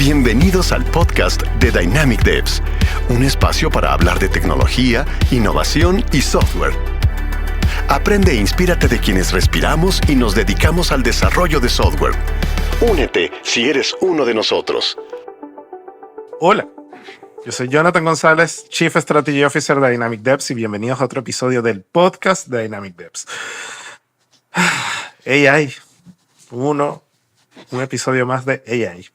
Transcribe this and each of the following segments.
Bienvenidos al podcast de Dynamic Devs, un espacio para hablar de tecnología, innovación y software. Aprende e inspírate de quienes respiramos y nos dedicamos al desarrollo de software. Únete si eres uno de nosotros. Hola, yo soy Jonathan González, Chief Strategy Officer de Dynamic Devs y bienvenidos a otro episodio del podcast de Dynamic Devs. AI, un episodio más de AI.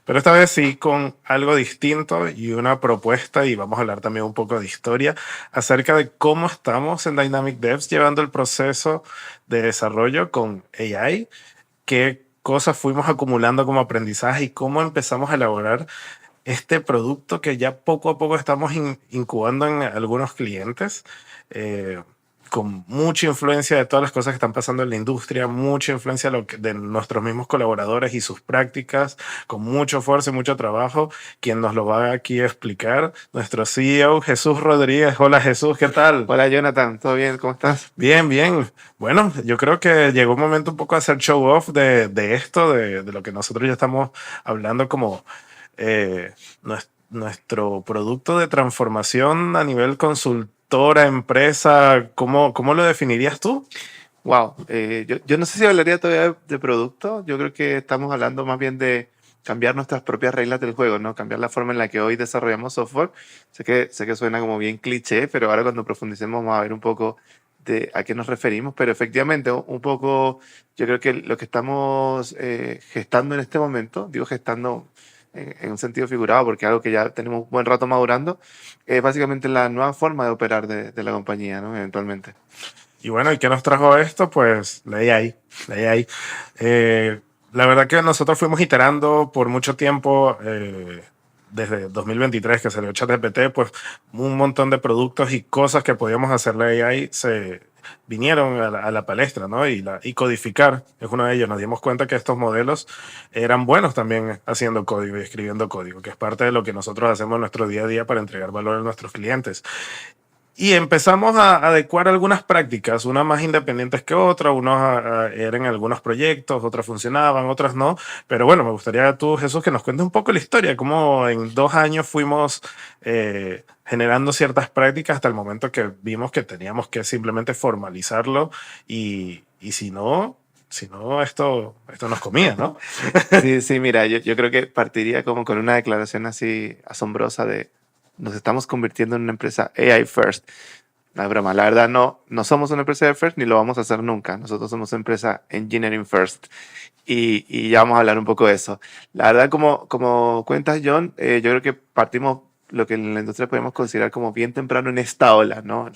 Pero esta vez sí con algo distinto y una propuesta, y vamos a hablar también un poco de historia acerca de cómo estamos en Dynamic Devs llevando el proceso de desarrollo con AI, qué cosas fuimos acumulando como aprendizaje y cómo empezamos a elaborar este producto que ya poco a poco estamos incubando en algunos clientes. Con mucha influencia de todas las cosas que están pasando en la industria, mucha influencia de nuestros mismos colaboradores y sus prácticas, con mucho esfuerzo y mucho trabajo. Quien nos lo va aquí a explicar, nuestro CEO Jesús Rodríguez. Hola Jesús, ¿qué tal? Hola Jonathan, ¿todo bien? ¿Cómo estás? Bien, bien. Bueno, yo creo que llegó un momento un poco a hacer show off de esto, de lo que nosotros ya estamos hablando como nuestro producto de transformación a nivel consultora, empresa. ¿Cómo lo definirías tú? Wow, yo no sé si hablaría todavía de producto, yo creo que estamos hablando más bien de cambiar nuestras propias reglas del juego, ¿no? Cambiar la forma en la que hoy desarrollamos software. Sé que suena como bien cliché, pero ahora cuando profundicemos vamos a ver un poco de a qué nos referimos, pero efectivamente un poco yo creo que lo que estamos gestando en este momento, digo gestando en un sentido figurado, porque es algo que ya tenemos un buen rato madurando, es básicamente la nueva forma de operar de la compañía, ¿no? Eventualmente. Y bueno, ¿y qué nos trajo esto? Pues la AI. La AI. La verdad que nosotros fuimos iterando por mucho tiempo, desde 2023 que salió ChatGPT, pues un montón de productos y cosas que podíamos hacer la AI se vinieron a la palestra, ¿no? Y codificar es uno de ellos. Nos dimos cuenta que estos modelos eran buenos también haciendo código y escribiendo código, que es parte de lo que nosotros hacemos en nuestro día a día para entregar valor a nuestros clientes. Y empezamos a adecuar algunas prácticas, unas más independientes que otras, unos eran algunos proyectos, otras funcionaban, otras no. Pero bueno, me gustaría tú, Jesús, que nos cuentes un poco la historia, cómo en 2 años fuimos generando ciertas prácticas hasta el momento que vimos que teníamos que simplemente formalizarlo y si no, esto nos comía, ¿no? Sí, mira, yo creo que partiría como con una declaración así asombrosa de nos estamos convirtiendo en una empresa AI first. No es broma, la verdad no somos una empresa AI first ni lo vamos a hacer nunca. Nosotros somos una empresa engineering first y ya vamos a hablar un poco de eso. La verdad, como cuentas, John, yo creo que partimos lo que en la industria podemos considerar como bien temprano en esta ola, ¿no? El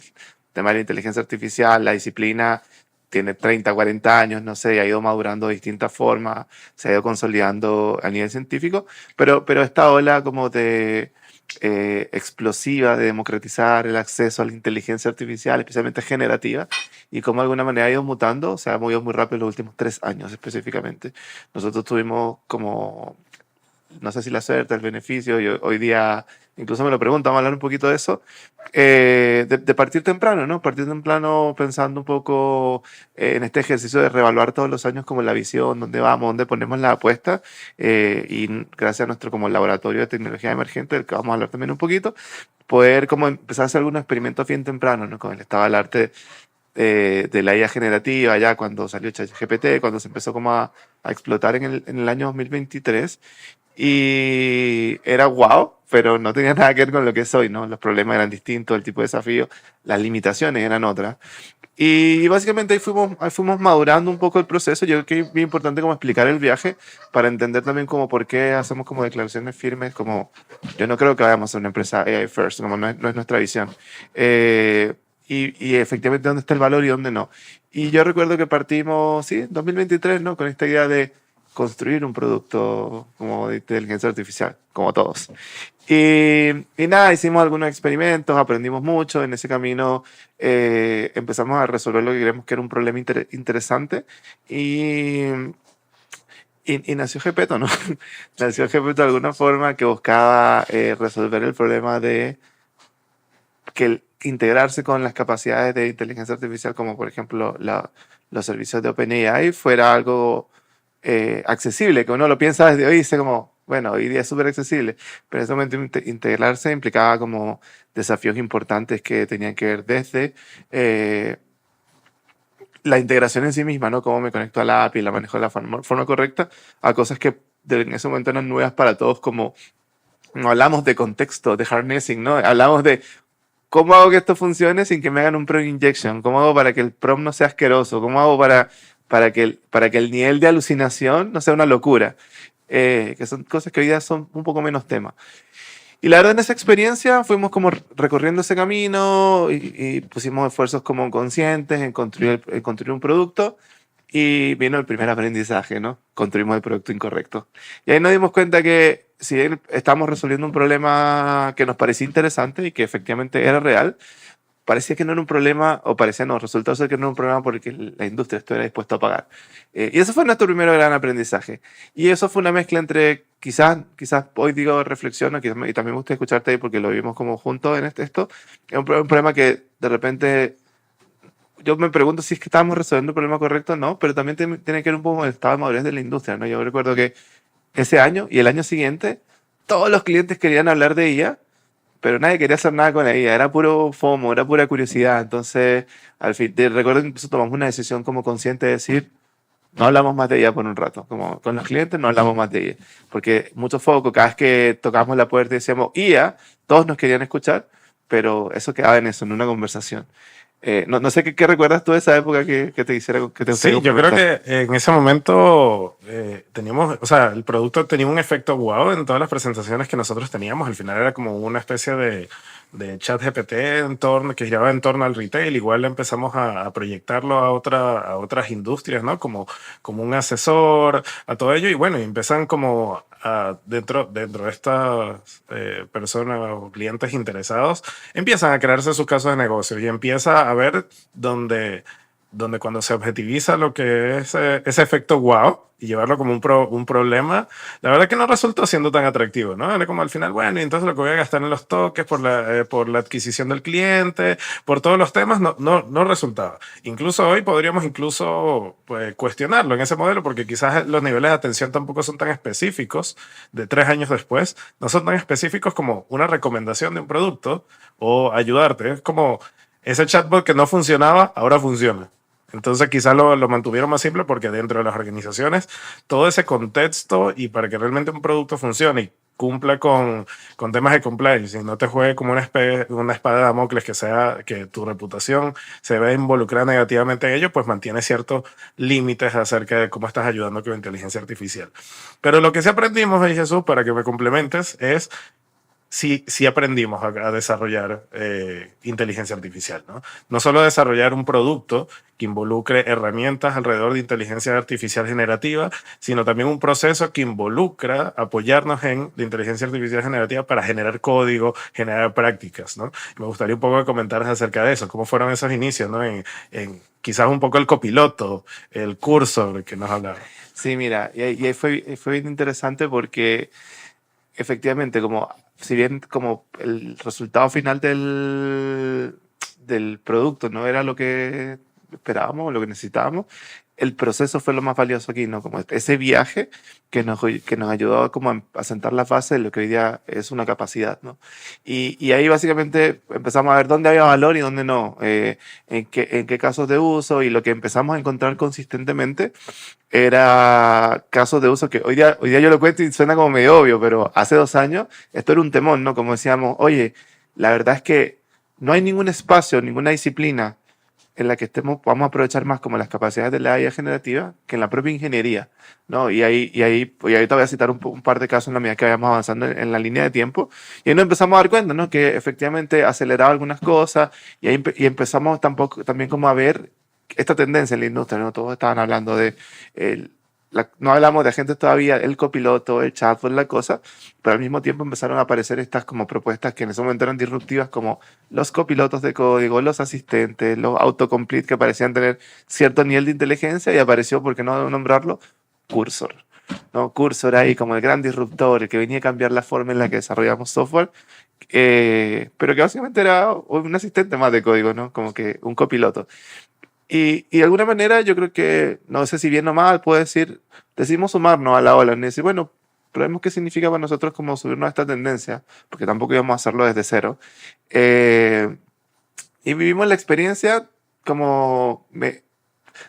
tema de la inteligencia artificial, la disciplina tiene 30, 40 años, no sé, ha ido madurando de distintas formas, se ha ido consolidando a nivel científico, pero esta ola como de explosiva de democratizar el acceso a la inteligencia artificial, especialmente generativa, y cómo de alguna manera ha ido mutando, se ha movido muy rápido en los últimos 3 años específicamente. Nosotros tuvimos como, no sé si la suerte, el beneficio, y hoy día incluso me lo preguntan, vamos a hablar un poquito de eso, de partir temprano, ¿no? Partir temprano pensando un poco en este ejercicio de reevaluar todos los años como la visión, dónde vamos, dónde ponemos la apuesta, y gracias a nuestro como laboratorio de tecnología emergente, del que vamos a hablar también un poquito, poder como empezar a hacer algunos experimentos bien temprano, ¿no? Con el estado del arte de la IA generativa, ya cuando salió ChatGPT, cuando se empezó como a explotar en el año 2023, y era wow, pero no tenía nada que ver con lo que es hoy, ¿no? Los problemas eran distintos, el tipo de desafío, las limitaciones eran otras. Y básicamente ahí fuimos madurando un poco el proceso. Yo creo que es bien importante como explicar el viaje para entender también como por qué hacemos como declaraciones firmes, como yo no creo que vayamos a ser una empresa AI first, como no es nuestra visión. Y efectivamente dónde está el valor y dónde no. Y yo recuerdo que partimos, sí, en 2023, ¿no? Con esta idea de construir un producto como de inteligencia artificial, como todos. Y nada, hicimos algunos experimentos, aprendimos mucho. En ese camino empezamos a resolver lo que creemos que era un problema interesante y nació Gepetto, ¿no? Nació Gepetto de alguna forma que buscaba resolver el problema de que integrarse con las capacidades de inteligencia artificial, como por ejemplo los servicios de OpenAI, fuera algo accesible, que uno lo piensa desde hoy y dice como, bueno, hoy día es súper accesible, pero en ese momento integrarse implicaba como desafíos importantes que tenían que ver desde la integración en sí misma, ¿no? Cómo me conecto a la API, la manejo de la forma correcta, a cosas que en ese momento eran nuevas para todos, como no hablamos de contexto, de harnessing, ¿no? Hablamos de cómo hago que esto funcione sin que me hagan un prompt injection, cómo hago para que el prompt no sea asqueroso, cómo hago para que el nivel de alucinación no sea una locura, que son cosas que hoy día son un poco menos tema. Y la verdad en esa experiencia fuimos como recorriendo ese camino y pusimos esfuerzos como conscientes en construir un producto y vino el primer aprendizaje, ¿no? Construimos el producto incorrecto. Y ahí nos dimos cuenta que si bien estábamos resolviendo un problema que nos parecía interesante y que efectivamente era real, parecía que no era un problema, o parecía no, resultó ser que no era un problema porque la industria estuviera dispuesta a pagar. Y eso fue nuestro primer gran aprendizaje. Y eso fue una mezcla entre, quizás hoy digo reflexiono, y también me gusta escucharte ahí porque lo vimos como juntos en esto, es un problema que de repente yo me pregunto si es que estábamos resolviendo el problema correcto o no, pero también tiene que ver un poco con el estado de madurez de la industria, ¿no? Yo recuerdo que ese año y el año siguiente, todos los clientes querían hablar de IA, pero nadie quería hacer nada con la IA, era puro FOMO, era pura curiosidad. Entonces, al fin, recuerdo que incluso tomamos una decisión como consciente de decir, no hablamos más de ella por un rato, como con los clientes no hablamos más de ella, porque mucho foco, cada vez que tocamos la puerta y decíamos IA, todos nos querían escuchar, pero eso quedaba en eso, en una conversación. No sé qué recuerdas tú de esa época que te hiciera, que te Sí, yo creo que en ese momento teníamos, o sea, el producto tenía un efecto wow en todas las presentaciones que nosotros teníamos. Al final era como una especie de chat GPT que giraba en torno al retail. Igual empezamos a proyectarlo a otras industrias, ¿no? Como un asesor, a todo ello. Y bueno, y empiezan como dentro de estas personas o clientes interesados, empiezan a crearse sus casos de negocio y empieza a ver donde cuando se objetiviza lo que es ese efecto wow y llevarlo como un problema, la verdad que no resultó siendo tan atractivo, ¿no? Era como al final, bueno, y entonces lo que voy a gastar en los toques por la adquisición del cliente, por todos los temas, no resultaba. Incluso hoy podríamos pues, cuestionarlo en ese modelo porque quizás los niveles de atención tampoco son tan específicos de 3 años después, no son tan específicos como una recomendación de un producto o ayudarte. Es como ese chatbot que no funcionaba, ahora funciona. Entonces quizás lo mantuvieron más simple porque dentro de las organizaciones todo ese contexto y para que realmente un producto funcione y cumpla con temas de compliance y no te juegue como una espada de Damocles que sea que tu reputación se vea involucrada negativamente en ello, pues mantiene ciertos límites acerca de cómo estás ayudando con la inteligencia artificial. Pero lo que sí aprendimos, Jesús, para que me complementes, es sí aprendimos a desarrollar inteligencia artificial, ¿no? No solo desarrollar un producto que involucre herramientas alrededor de inteligencia artificial generativa, sino también un proceso que involucra apoyarnos en la inteligencia artificial generativa para generar código, generar prácticas, ¿no? Me gustaría un poco comentar acerca de eso, cómo fueron esos inicios, ¿no? En quizás un poco el copiloto, el cursor que nos hablaba. Sí, mira, y ahí fue bien interesante porque efectivamente, como si bien como el resultado final del producto no era lo que esperábamos, lo que necesitábamos, el proceso fue lo más valioso aquí, ¿no? Como ese viaje que nos ayudó como a sentar la base de lo que hoy día es una capacidad, ¿no? Y ahí básicamente empezamos a ver dónde había valor y dónde no, en qué casos de uso, y lo que empezamos a encontrar consistentemente era casos de uso que hoy día yo lo cuento y suena como medio obvio, pero hace 2 años esto era un temón, ¿no? Como decíamos, oye, la verdad es que no hay ningún espacio, ninguna disciplina en la que vamos a aprovechar más como las capacidades de la IA generativa que en la propia ingeniería, ¿no? Y ahí te voy a citar un par de casos en la medida que vayamos avanzando en la línea de tiempo. Y ahí nos empezamos a dar cuenta, ¿no? Que efectivamente aceleraba algunas cosas y empezamos también como a ver esta tendencia en la industria, ¿no? Todos estaban hablando de no hablamos de agentes todavía, el copiloto, el chatbot, la cosa, pero al mismo tiempo empezaron a aparecer estas como propuestas que en ese momento eran disruptivas, como los copilotos de código, los asistentes, los autocomplete que parecían tener cierto nivel de inteligencia, y apareció, por qué no nombrarlo, Cursor, ¿no? Cursor ahí como el gran disruptor, el que venía a cambiar la forma en la que desarrollamos software, pero que básicamente era un asistente más de código, ¿no? Como que un copiloto. Y de alguna manera yo creo que, no sé si bien o mal, puedo decir, decidimos sumarnos a la ola y decir, bueno, probemos qué significa para nosotros como subirnos a esta tendencia, porque tampoco íbamos a hacerlo desde cero. Y vivimos la experiencia como...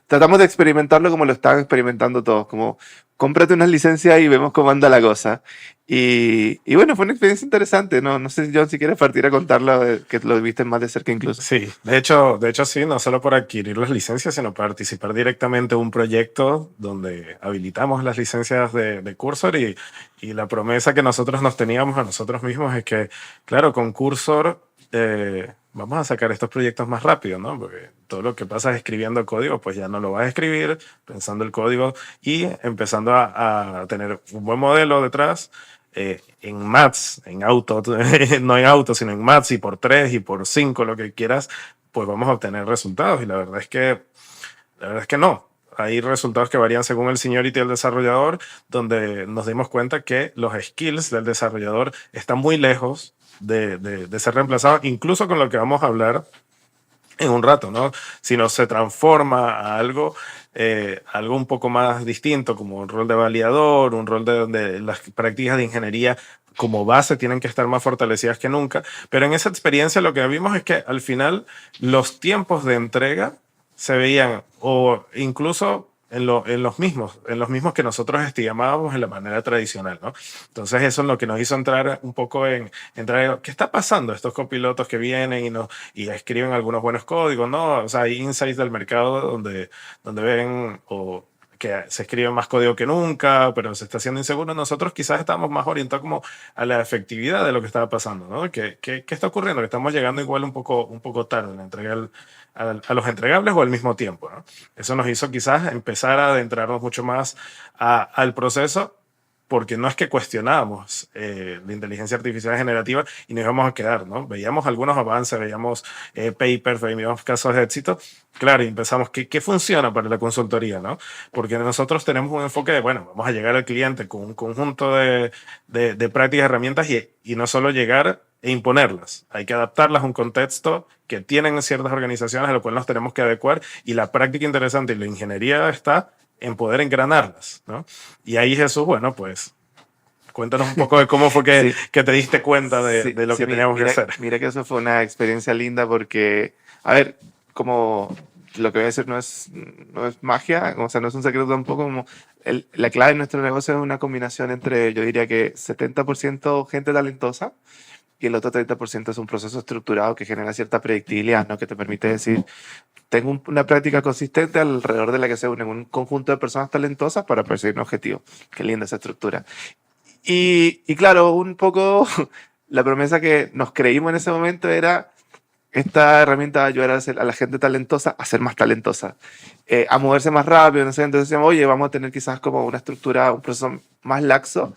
tratamos de experimentarlo como lo están experimentando todos, como cómprate unas licencias y vemos cómo anda la cosa. Y bueno, fue una experiencia interesante, ¿no? No sé, John, si quieres partir a contarlo, que lo viste más de cerca incluso. Sí, de hecho sí, no solo por adquirir las licencias, sino participar directamente en un proyecto donde habilitamos las licencias de Cursor y la promesa que nosotros nos teníamos a nosotros mismos es que, claro, con Cursor vamos a sacar estos proyectos más rápido, ¿no? Porque todo lo que pasa es escribiendo código, pues ya no lo vas a escribir, pensando el código y empezando a tener un buen modelo detrás. En Maths, en auto, no en auto, sino en Maths y por 3 y por 5, lo que quieras, pues vamos a obtener resultados. Y la verdad es que no. Hay resultados que varían según el seniority del desarrollador, donde nos dimos cuenta que los skills del desarrollador están muy lejos de ser reemplazados, incluso con lo que vamos a hablar en un rato, ¿no? Si no se transforma a algo un poco más distinto, como un rol de validador, un rol de donde las prácticas de ingeniería como base tienen que estar más fortalecidas que nunca. Pero en esa experiencia lo que vimos es que al final los tiempos de entrega se veían o incluso en los mismos que nosotros estimábamos en la manera tradicional, ¿no? Entonces eso es lo que nos hizo entrar un poco entrar, ¿qué está pasando? Estos copilotos que vienen y escriben algunos buenos códigos, ¿no? O sea, hay insights del mercado donde ven o que se escribe más código que nunca, pero se está haciendo inseguro. Nosotros quizás estamos más orientados como a la efectividad de lo que estaba pasando, ¿no? ¿Qué está ocurriendo? Que estamos llegando igual un poco tarde en la entrega a los entregables o al mismo tiempo, ¿no? Eso nos hizo quizás empezar a adentrarnos mucho más al proceso, porque no es que cuestionábamos la inteligencia artificial generativa y nos íbamos a quedar, ¿no? Veíamos algunos avances, veíamos papers, veíamos casos de éxito. Claro, y empezamos, ¿qué funciona para la consultoría, no? Porque nosotros tenemos un enfoque de, bueno, vamos a llegar al cliente con un conjunto de prácticas, herramientas y no solo llegar e imponerlas. Hay que adaptarlas a un contexto que tienen ciertas organizaciones a lo cual nos tenemos que adecuar y la práctica interesante y la ingeniería está en poder engranarlas, ¿no? Y ahí Jesús, bueno, pues cuéntanos un poco de cómo fue que, Sí. que te diste cuenta de lo que teníamos que hacer. Mira que eso fue una experiencia linda porque, a ver, como lo que voy a decir no es magia, o sea, no es un secreto tampoco, como la clave de nuestro negocio es una combinación entre, yo diría que 70% gente talentosa y el otro 30% es un proceso estructurado que genera cierta predictibilidad, ¿no? Que te permite decir, tengo una práctica consistente alrededor de la que se unen un conjunto de personas talentosas para perseguir un objetivo. Qué linda esa estructura. Y claro, un poco la promesa que nos creímos en ese momento era esta herramienta va a ayudar a la gente talentosa a ser más talentosa, a moverse más rápido. No sé, entonces decíamos, oye, vamos a tener quizás como una estructura, un proceso más laxo,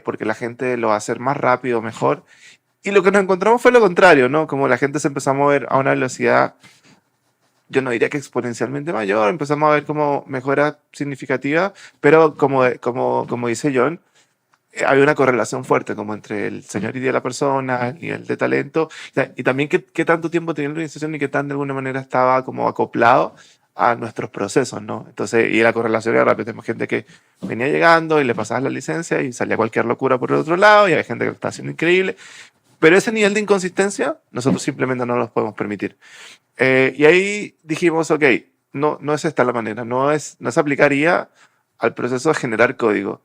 porque la gente lo va a hacer más rápido, mejor. Y lo que nos encontramos fue lo contrario, ¿no? Como la gente se empezó a mover a una velocidad, yo no diría que exponencialmente mayor, empezamos a ver como mejora significativa, pero como dice John, había una correlación fuerte como entre el seniority de la persona, el nivel de talento, y también qué tanto tiempo tenía la organización y qué tan de alguna manera estaba como acoplado a nuestros procesos, ¿no? Entonces, y la correlación era rápida. Tenemos gente que venía llegando y le pasabas la licencia y salía cualquier locura por el otro lado, y hay gente que lo está haciendo increíble. Pero ese nivel de inconsistencia, nosotros simplemente no nos podemos permitir. Y ahí dijimos, ok, no es esta la manera, no se aplicaría al proceso de generar código.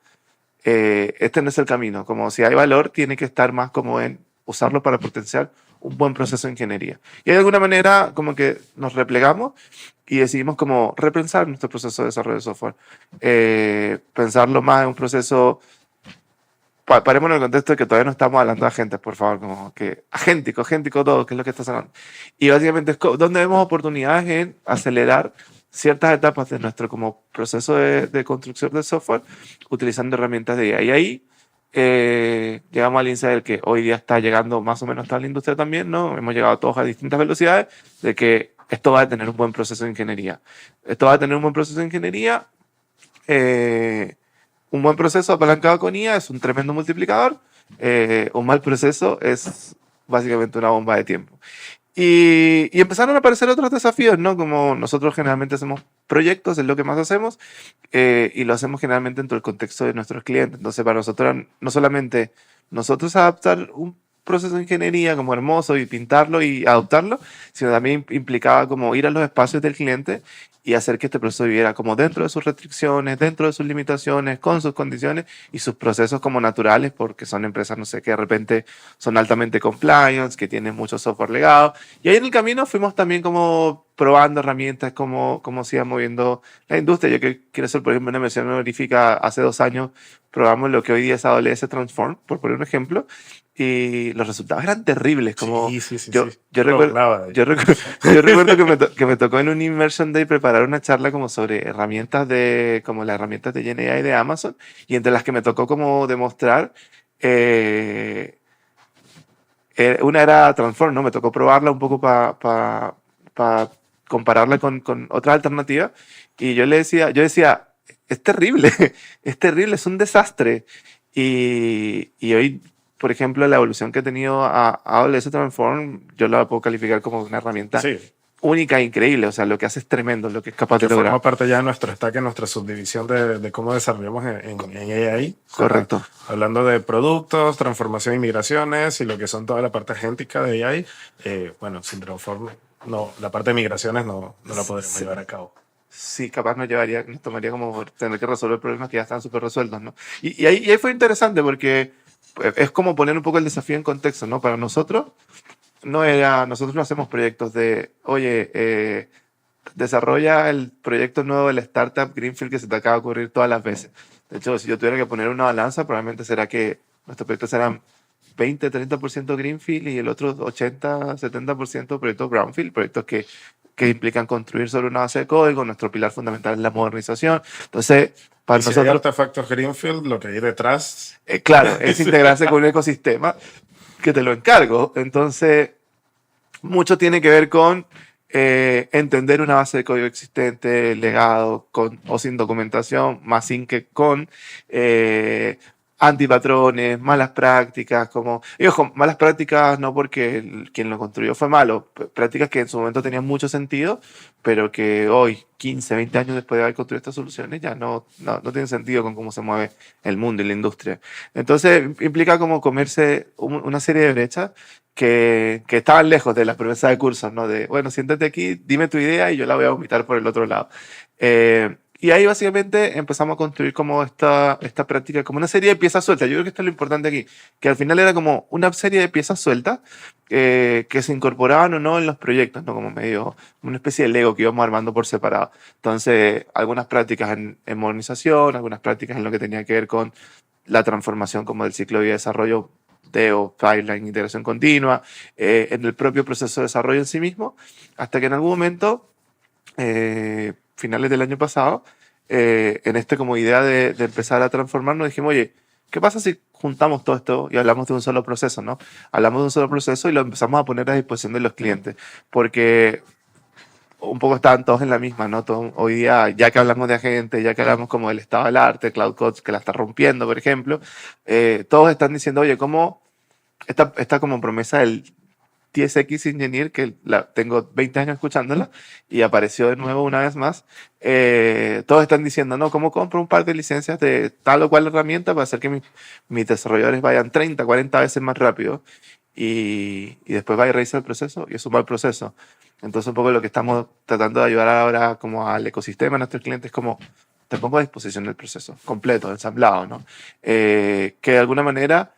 Este no es el camino. Como si hay valor, tiene que estar más como en usarlo para potenciar un buen proceso de ingeniería. Y de alguna manera como que nos replegamos y decidimos como repensar nuestro proceso de desarrollo de software. Pensarlo más en un proceso... Paremos en el contexto de que todavía no estamos hablando de agentes, por favor, como que agéntico todo, que es lo que está sonando. Y básicamente es donde vemos oportunidades en acelerar ciertas etapas de nuestro como proceso de construcción de software utilizando herramientas de IA. Y ahí llegamos al insight que hoy día está llegando más o menos a la industria también, ¿no? Hemos llegado todos a distintas velocidades de que esto va a tener un buen proceso de ingeniería. Esto va a tener un buen proceso de ingeniería. Un buen proceso apalancado con IA es un tremendo multiplicador. Un mal proceso es básicamente una bomba de tiempo. Y empezaron a aparecer otros desafíos, ¿no? Como nosotros generalmente hacemos proyectos, es lo que más hacemos, y lo hacemos generalmente dentro del contexto de nuestros clientes. Entonces, para nosotros, no solamente nosotros adaptar un proceso de ingeniería como hermoso y pintarlo y adoptarlo, sino también implicaba como ir a los espacios del cliente y hacer que este proceso viviera como dentro de sus restricciones, dentro de sus limitaciones, con sus condiciones y sus procesos como naturales, porque son empresas, no sé, que de repente son altamente compliance, que tienen mucho software legado. Y ahí en el camino fuimos también como probando herramientas, cómo se iba moviendo la industria. Yo quiero hacer, por ejemplo, una mención honorífica. Hace 2 años probamos lo que hoy día es AWS Transform, por poner un ejemplo, y los resultados eran terribles. Como Sí. yo recuerdo, yo recuerdo que me tocó en un Immersion Day preparar una charla como sobre herramientas como las herramientas de GenAI de Amazon, y entre las que me tocó como demostrar, una era Transform, ¿no? Me tocó probarla un poco para compararla con otras alternativas, y yo decía, es terrible, es terrible, es un desastre. Y hoy, por ejemplo, la evolución que ha tenido a AWS Transform, yo la puedo calificar como una herramienta Sí, única e increíble. O sea, lo que hace es tremendo, lo que es capaz que de lograr. forma parte ya de nuestro stack, en nuestra subdivisión de cómo desarrollamos en AI. O sea, Correcto. hablando de productos, transformación y migraciones y lo que son toda la parte agéntica de AI. Bueno, sin Transform, no, la parte de migraciones no la podremos llevar a cabo. Sí, capaz nos tomaría como tener que resolver problemas que ya están súper resueltos, ¿no? Y ahí fue interesante porque pues, es como poner un poco el desafío en contexto, ¿no? Para nosotros, nosotros no hacemos proyectos de, oye, desarrolla el proyecto nuevo del startup Greenfield que se te acaba de ocurrir todas las veces. De hecho, si yo tuviera que poner una balanza, probablemente será que nuestros proyectos serán 20-30% Greenfield y el otro 80-70% proyectos Brownfield, proyectos que implican construir sobre una base de código. Nuestro pilar fundamental es la modernización. Entonces, para Y si hay nosotros, artefactos Greenfield, lo que hay detrás. claro, es integrarse con un ecosistema que te lo encargo. Entonces, mucho tiene que ver con entender una base de código existente, legado, con o sin documentación, más sin que con, antipatrones, malas prácticas, y ojo, malas prácticas no porque quien lo construyó fue malo, prácticas que en su momento tenían mucho sentido, pero que hoy, 15, 20 años después de haber construido estas soluciones, ya no tienen sentido con cómo se mueve el mundo y la industria. Entonces, implica como comerse una serie de brechas que estaban lejos de las promesas de cursos, ¿no? De, bueno, siéntate aquí, dime tu idea y yo la voy a vomitar por el otro lado. Y ahí básicamente empezamos a construir como esta práctica, como una serie de piezas sueltas. Yo creo que esto es lo importante aquí, que al final era como una serie de piezas sueltas que se incorporaban o no en los proyectos, ¿no? Como medio, una especie de Lego que íbamos armando por separado. Entonces, algunas prácticas en modernización, algunas prácticas en lo que tenía que ver con la transformación como del ciclo de vida de desarrollo DEO, pipeline, integración continua, en el propio proceso de desarrollo en sí mismo, hasta que en algún momento, finales del año pasado, en este como idea de empezar a transformarnos, dijimos, oye, ¿qué pasa si juntamos todo esto y hablamos de un solo proceso, ¿no? Hablamos de un solo proceso y lo empezamos a poner a disposición de los clientes, porque un poco estaban todos en la misma, ¿no? Hoy día, ya que hablamos de agentes, ya que hablamos como del estado del arte, Cloud Codes que la está rompiendo, por ejemplo, todos están diciendo, oye, ¿cómo esta como promesa del 10X Engineer, que tengo 20 años escuchándola y apareció de nuevo una vez más, todos están diciendo, no, ¿cómo compro un par de licencias de tal o cual herramienta para hacer que mis desarrolladores vayan 30, 40 veces más rápido? Y después va y revisa el proceso y es un mal proceso. Entonces un poco lo que estamos tratando de ayudar ahora como al ecosistema, a nuestros clientes, es como te pongo a disposición del proceso completo, ensamblado, ¿no? Que de alguna manera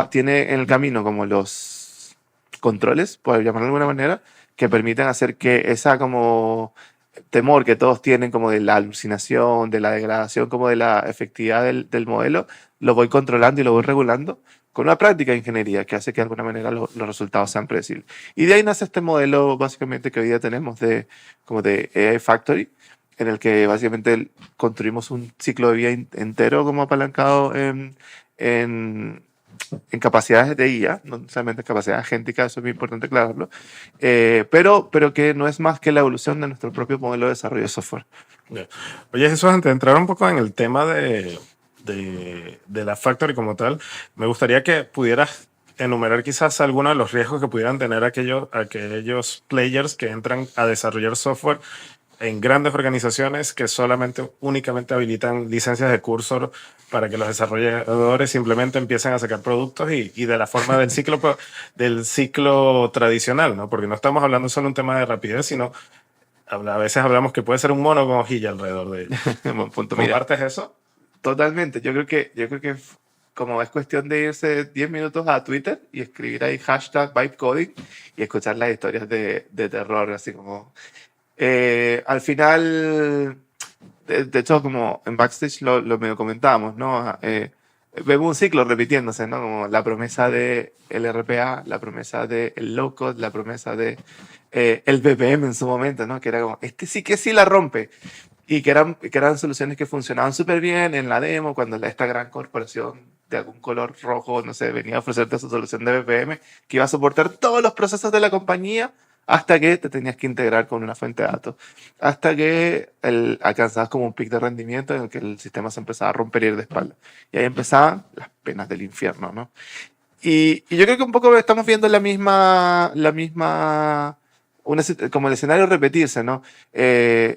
tiene en el camino como los controles, por llamarlo de alguna manera, que permiten hacer que esa como temor que todos tienen como de la alucinación, de la degradación, como de la efectividad del modelo, lo voy controlando y lo voy regulando con una práctica de ingeniería que hace que de alguna manera los resultados sean predecibles. Y de ahí nace este modelo básicamente que hoy día tenemos como de AI Factory, en el que básicamente construimos un ciclo de vida entero como apalancado en capacidades de IA, no solamente en capacidades agénticas, eso es muy importante aclararlo, pero que no es más que la evolución de nuestro propio modelo de desarrollo de software. Yeah. Oye, Jesús, antes de entrar un poco en el tema de la Factory como tal, me gustaría que pudieras enumerar quizás algunos de los riesgos que pudieran tener aquellos players que entran a desarrollar software en grandes organizaciones que únicamente habilitan licencias de Cursor para que los desarrolladores simplemente empiecen a sacar productos y de la forma del ciclo tradicional, ¿no? Porque no estamos hablando solo de un tema de rapidez, sino a veces hablamos que puede ser un mono con hojilla alrededor de ellos. Buen punto. Mira, ¿Compartes eso? totalmente. Yo creo que como es cuestión de irse 10 minutos a Twitter y escribir ahí hashtag vibe coding y escuchar las historias de terror, así como... al final, de hecho, como en Backstage lo medio comentábamos, ¿no? Vemos un ciclo repitiéndose, ¿no? Como la promesa de el RPA, la promesa de el low code, la promesa de el BPM en su momento, ¿no? Que era como, este sí que sí la rompe. Y que eran soluciones que funcionaban súper bien en la demo, cuando esta gran corporación de algún color rojo, no sé, venía a ofrecerte su solución de BPM, que iba a soportar todos los procesos de la compañía, hasta que te tenías que integrar con una fuente de datos, hasta que alcanzabas como un pic de rendimiento en el que el sistema se empezaba a romper y ir de espalda. Y ahí empezaban las penas del infierno, ¿no? Y yo creo que un poco estamos viendo como el escenario repetirse, ¿no?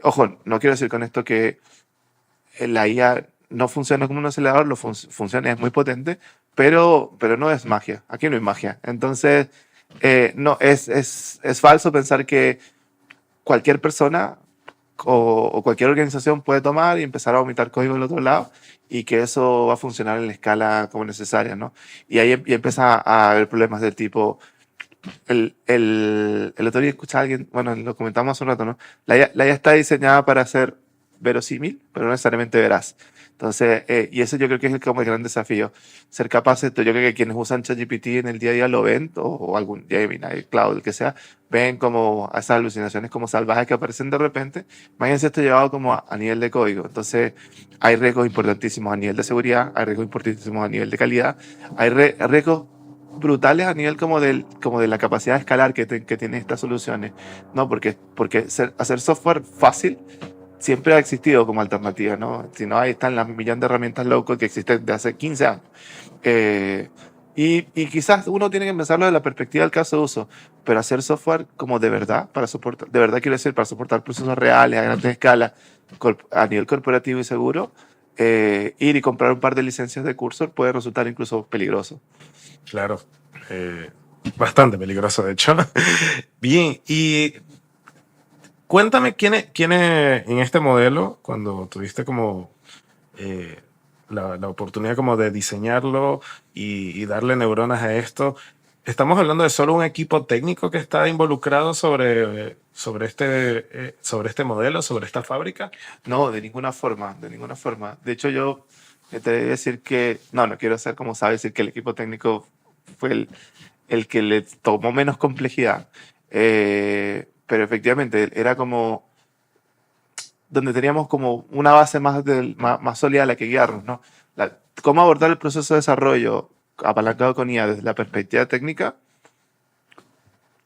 Ojo, no quiero decir con esto que la IA no funciona como un acelerador, funciona, es muy potente, pero no es magia. Aquí no hay magia. Entonces, no, es falso pensar que cualquier persona o cualquier organización puede tomar y empezar a vomitar código del otro lado y que eso va a funcionar en la escala como necesaria, ¿no? Y ahí empieza a haber problemas del tipo... El otro día escuché a alguien, bueno, lo comentamos hace un rato, ¿no? La IA está diseñada para ser verosímil, pero no necesariamente veraz. Entonces, y eso yo creo que es como el gran desafío. Ser capaces, yo creo que quienes usan ChatGPT en el día a día lo ven, o algún Gemini, Cloud, el que sea, ven como esas alucinaciones como salvajes que aparecen de repente. Imagínense esto llevado como a nivel de código. Entonces, hay riesgos importantísimos a nivel de seguridad, hay riesgos importantísimos a nivel de calidad, hay riesgos brutales a nivel como de la capacidad de escalar que tienen estas soluciones, ¿no? Porque hacer software fácil siempre ha existido como alternativa, ¿no? Si no, ahí están las millones de herramientas low-code que existen de hace 15 años. Y quizás uno tiene que pensarlo desde la perspectiva del caso de uso, pero hacer software como de verdad, de verdad quiero decir, para soportar procesos reales a gran escala, a nivel corporativo y seguro, ir y comprar un par de licencias de Cursor puede resultar incluso peligroso. Claro, bastante peligroso de hecho. Bien, y cuéntame quiénes en este modelo, cuando tuviste como la oportunidad como de diseñarlo y darle neuronas a esto, ¿estamos hablando de solo un equipo técnico que está involucrado sobre este modelo, sobre esta fábrica? No, de ninguna forma, de ninguna forma. De hecho, yo te voy a decir que, no quiero ser como sabes, decir que el equipo técnico fue el que le tomó menos complejidad. Pero efectivamente, era como donde teníamos como una base más sólida a la que guiarnos, ¿no? Cómo abordar el proceso de desarrollo apalancado con IA desde la perspectiva técnica,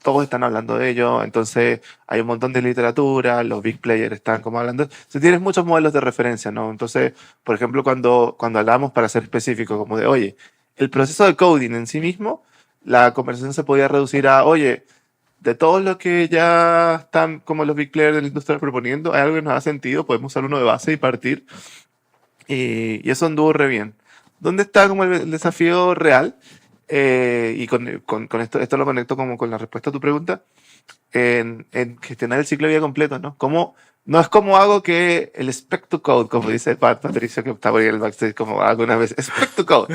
todos están hablando de ello, entonces hay un montón de literatura, los big players están como hablando, entonces tienes muchos modelos de referencia, ¿no? Entonces, por ejemplo, cuando hablamos, para ser específico, como de, oye, el proceso de coding en sí mismo, la conversación se podía reducir a, oye, de todos los que ya están como los big players de la industria proponiendo, hay algo que nos da sentido, podemos usar uno de base y partir, y eso anduvo re bien. ¿Dónde está como el desafío real? Y con esto lo conecto como con la respuesta a tu pregunta, en gestionar el ciclo de vida completo, ¿no? No es como hago que el spec to code, como dice Patricio, que está por ahí en el backstage, como alguna vez, spec to code.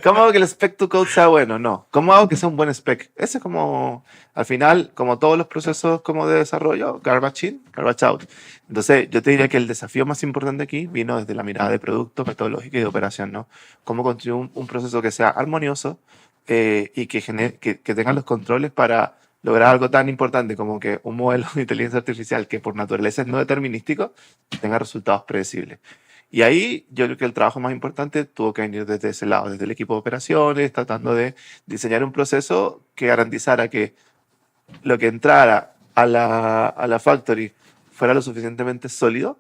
¿Cómo hago que el spec to code sea bueno? No. ¿Cómo hago que sea un buen spec? Ese es como, al final, como todos los procesos como de desarrollo, garbage in, garbage out. Entonces, yo te diría que el desafío más importante aquí vino desde la mirada de producto, metodológica y de operación, ¿no? Cómo construir un proceso que sea armonioso, y que tengan los controles para lograr algo tan importante como que un modelo de inteligencia artificial que por naturaleza es no determinístico tenga resultados predecibles. Y ahí yo creo que el trabajo más importante tuvo que venir desde ese lado, desde el equipo de operaciones, tratando de diseñar un proceso que garantizara que lo que entrara a la factory fuera lo suficientemente sólido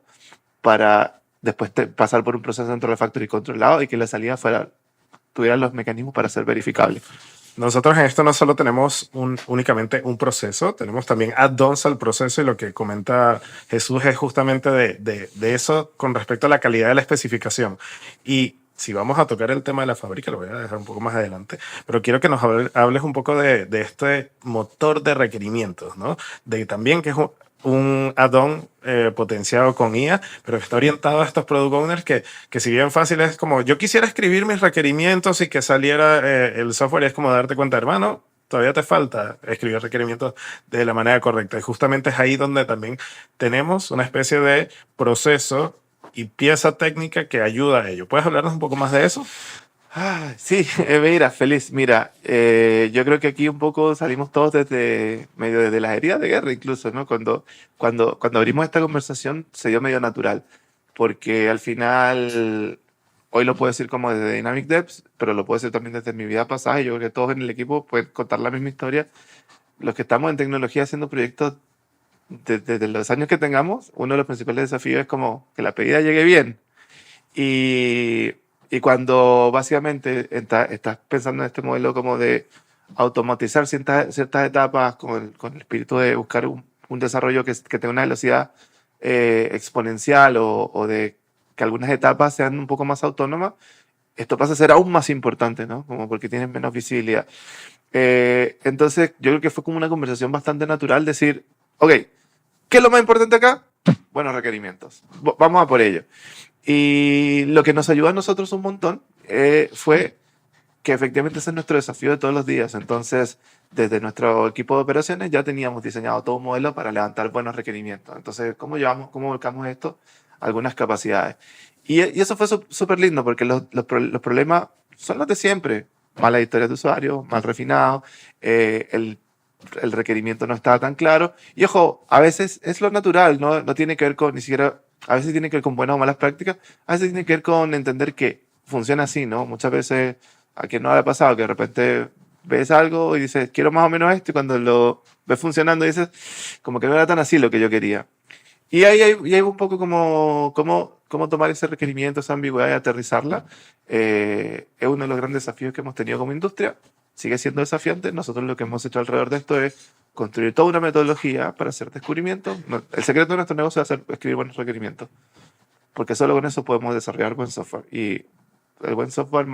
para después pasar por un proceso dentro de la factory controlado y que la salida tuvieran los mecanismos para ser verificables. nosotros en esto no solo tenemos únicamente un proceso, tenemos también add-ons al proceso y lo que comenta Jesús es justamente de eso con respecto a la calidad de la especificación. Y si vamos a tocar el tema de la fábrica, lo voy a dejar un poco más adelante, pero quiero que nos hables un poco de este motor de requerimientos, ¿no? De también que es un add-on potenciado con IA, pero que está orientado a estos product owners que si bien fácil es como, yo quisiera escribir mis requerimientos y que saliera el software, y es como darte cuenta, hermano, todavía te falta escribir requerimientos de la manera correcta. Y justamente es ahí donde también tenemos una especie de proceso y pieza técnica que ayuda a ello. ¿Puedes hablarnos un poco más de eso? Sí, mira, feliz. Mira, yo creo que aquí un poco salimos todos desde medio desde las heridas de guerra, incluso, ¿no? Cuando abrimos esta conversación se dio medio natural, porque al final, hoy lo puedo decir como desde Dynamic Devs, pero lo puedo decir también desde mi vida pasada, y yo creo que todos en el equipo pueden contar la misma historia. Los que estamos en tecnología haciendo proyectos desde los años que tengamos, uno de los principales desafíos es como que la pedida llegue bien. Y, y cuando básicamente estás pensando en este modelo como de automatizar ciertas etapas con el espíritu de buscar un desarrollo que tenga una velocidad exponencial o de que algunas etapas sean un poco más autónomas, esto pasa a ser aún más importante, ¿no? Como porque tienes menos visibilidad. Entonces, yo creo que fue como una conversación bastante natural decir, ok, ¿qué es lo más importante acá? Buenos requerimientos. Vamos a por ello. Y lo que nos ayudó a nosotros un montón fue que efectivamente ese es nuestro desafío de todos los días. Entonces, desde nuestro equipo de operaciones ya teníamos diseñado todo un modelo para levantar buenos requerimientos. Entonces, ¿cómo volcamos esto? Algunas capacidades. Y eso fue súper lindo porque los problemas son los de siempre. Mala historia de usuario, mal refinado, el requerimiento no estaba tan claro. Y ojo, a veces es lo natural, no tiene que ver con ni siquiera, a veces tiene que ver con buenas o malas prácticas, a veces tiene que ver con entender que funciona así, ¿no? Muchas veces, a quien no le ha pasado, que de repente ves algo y dices, quiero más o menos esto, y cuando lo ves funcionando dices, como que no era tan así lo que yo quería. Y ahí hay un poco como cómo tomar ese requerimiento, esa ambigüedad y aterrizarla. Es uno de los grandes desafíos que hemos tenido como industria. Sigue siendo desafiante. Nosotros lo que hemos hecho alrededor de esto es construir toda una metodología para hacer descubrimientos. El secreto de nuestro negocio es escribir buenos requerimientos, porque solo con eso podemos desarrollar buen software. Y el buen software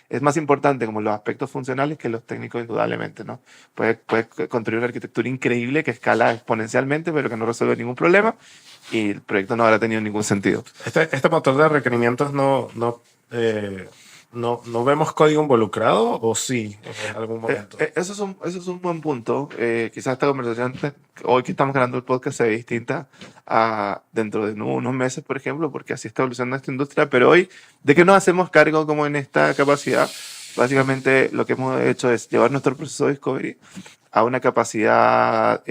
es más importante como los aspectos funcionales que los técnicos, indudablemente, ¿no? Puedes construir una arquitectura increíble que escala exponencialmente, pero que no resuelve ningún problema, y el proyecto no habrá tenido ningún sentido. Este motor de requerimientos no vemos código involucrado, ¿o sí en algún momento? Eso es un buen punto. Quizás esta conversación, hoy que estamos grabando el podcast, se ve distinta a dentro de unos meses, por ejemplo, porque así está evolucionando esta industria. Pero hoy, ¿de qué nos hacemos cargo como en esta capacidad? Básicamente, lo que hemos hecho es llevar nuestro proceso de discovery a una capacidad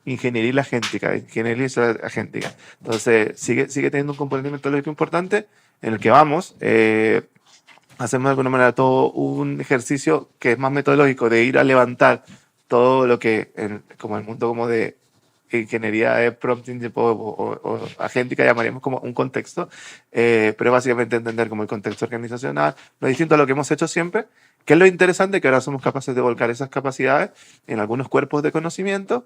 ingeniería agéntica. Entonces, sigue teniendo un componente metodológico importante en el que vamos. Hacemos de alguna manera todo un ejercicio que es más metodológico de ir a levantar todo lo que, como el mundo como de ingeniería de prompting o agéntica llamaríamos como un contexto, pero básicamente entender como el contexto organizacional, lo distinto a lo que hemos hecho siempre, que es lo interesante, que ahora somos capaces de volcar esas capacidades en algunos cuerpos de conocimiento,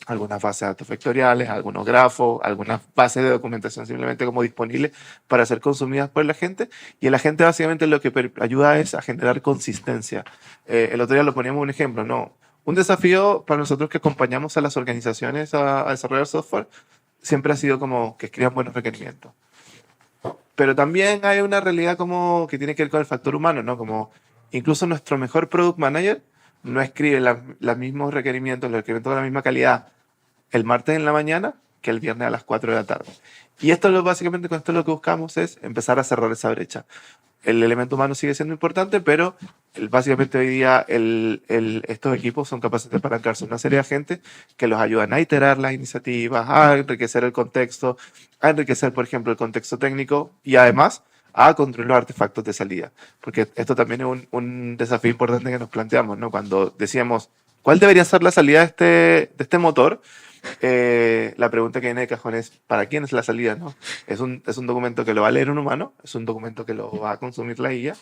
algunas bases de datos vectoriales, algunos grafos, algunas bases de documentación simplemente como disponibles para ser consumidas por la gente. Y la gente básicamente lo que ayuda es a generar consistencia. El otro día lo poníamos un ejemplo, ¿no? Un desafío para nosotros que acompañamos a las organizaciones a desarrollar software siempre ha sido como que escriban buenos requerimientos. Pero también hay una realidad como que tiene que ver con el factor humano, ¿no? Como incluso nuestro mejor product manager no escribe los mismos requerimientos, los requerimientos de la misma calidad el martes en la mañana que el viernes a las 4 de la tarde. Y básicamente con esto lo que buscamos es empezar a cerrar esa brecha. El elemento humano sigue siendo importante, pero básicamente hoy día estos equipos son capaces de palancarse una serie de gente que los ayudan a iterar las iniciativas, a enriquecer el contexto, a enriquecer, por ejemplo, el contexto técnico y además a construir los artefactos de salida. Porque esto también es un desafío importante que nos planteamos, ¿no? Cuando decíamos, ¿cuál debería ser la salida de este motor? La pregunta que viene de cajón es, ¿para quién es la salida? ¿No? ¿Es un documento que lo va a leer un humano? ¿Es un documento que lo va a consumir la IA?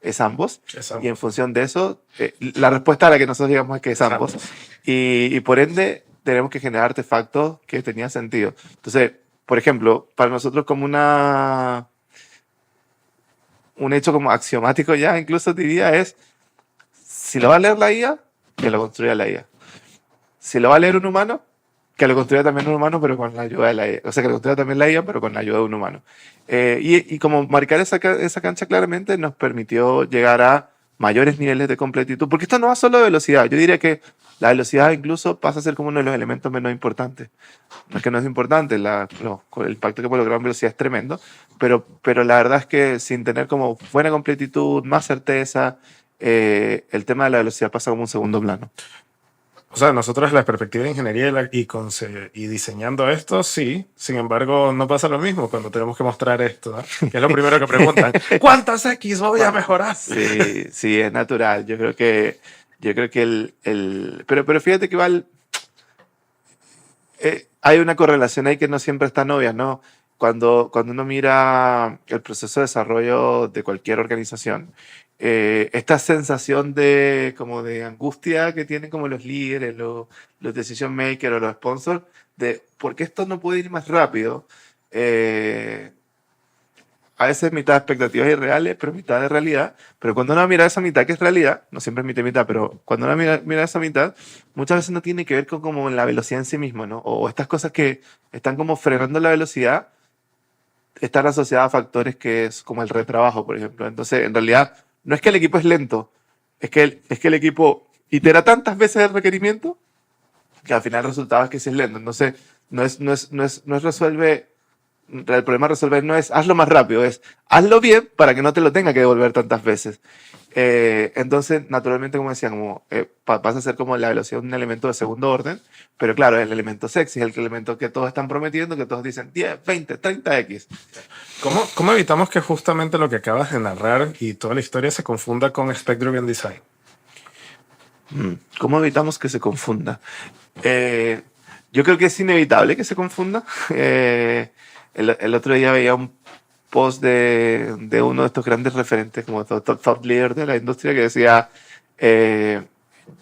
es ambos. Es ambos. Y en función de eso, la respuesta a la que nosotros digamos es que es ambos. Y por ende, tenemos que generar artefactos que tenían sentido. Entonces, por ejemplo, para nosotros como un hecho como axiomático ya, incluso diría, es, si lo va a leer la IA, que lo construya la IA. Si lo va a leer un humano, que lo construya también un humano, pero con la ayuda de la IA. O sea, que lo construya también la IA, pero con la ayuda de un humano. Y como marcar esa cancha claramente nos permitió llegar a mayores niveles de completitud, porque esto no va solo de velocidad. Yo diría que la velocidad incluso pasa a ser como uno de los elementos menos importantes. No es que no es importante, el impacto que puede lograr en velocidad es tremendo, pero la verdad es que sin tener como buena completitud, más certeza, el tema de la velocidad pasa como un segundo plano. O sea, nosotros desde la perspectiva de ingeniería y diseñando esto, sí. Sin embargo, no pasa lo mismo cuando tenemos que mostrar esto, ¿no? Que es lo primero que preguntan. ¿Cuántas X voy a mejorar? Sí, sí, es natural. Yo creo que pero fíjate que igual hay una correlación ahí que no siempre es tan obvia, ¿no? Cuando uno mira el proceso de desarrollo de cualquier organización, esta sensación como de angustia que tienen como los líderes, los decision makers o los sponsors, de por qué esto no puede ir más rápido, a veces mitad de expectativas irreales, pero mitad de realidad. Pero cuando uno mira esa mitad que es realidad, no siempre es mitad y mitad, pero cuando uno mira esa mitad, muchas veces no tiene que ver con como la velocidad en sí mismo, ¿no? O estas cosas que están como frenando la velocidad, están asociadas a factores que es como el retrabajo, por ejemplo. Entonces, en realidad, no es que el equipo es lento, es que el equipo itera tantas veces el requerimiento que al final el resultado es que sí es lento. Entonces, el problema a resolver no es hazlo más rápido, es hazlo bien para que no te lo tenga que devolver tantas veces. Entonces, naturalmente, como decía, pasa a ser como la velocidad un elemento de segundo orden, pero claro, es el elemento sexy, es el elemento que todos están prometiendo, que todos dicen 10, 20, 30x. ¿Cómo evitamos que justamente lo que acabas de narrar y toda la historia se confunda con Spec-Driven Design? ¿Cómo evitamos que se confunda? Yo creo que es inevitable que se confunda. El otro día veía un post de uno de estos grandes referentes, como thought leader de la industria, que decía,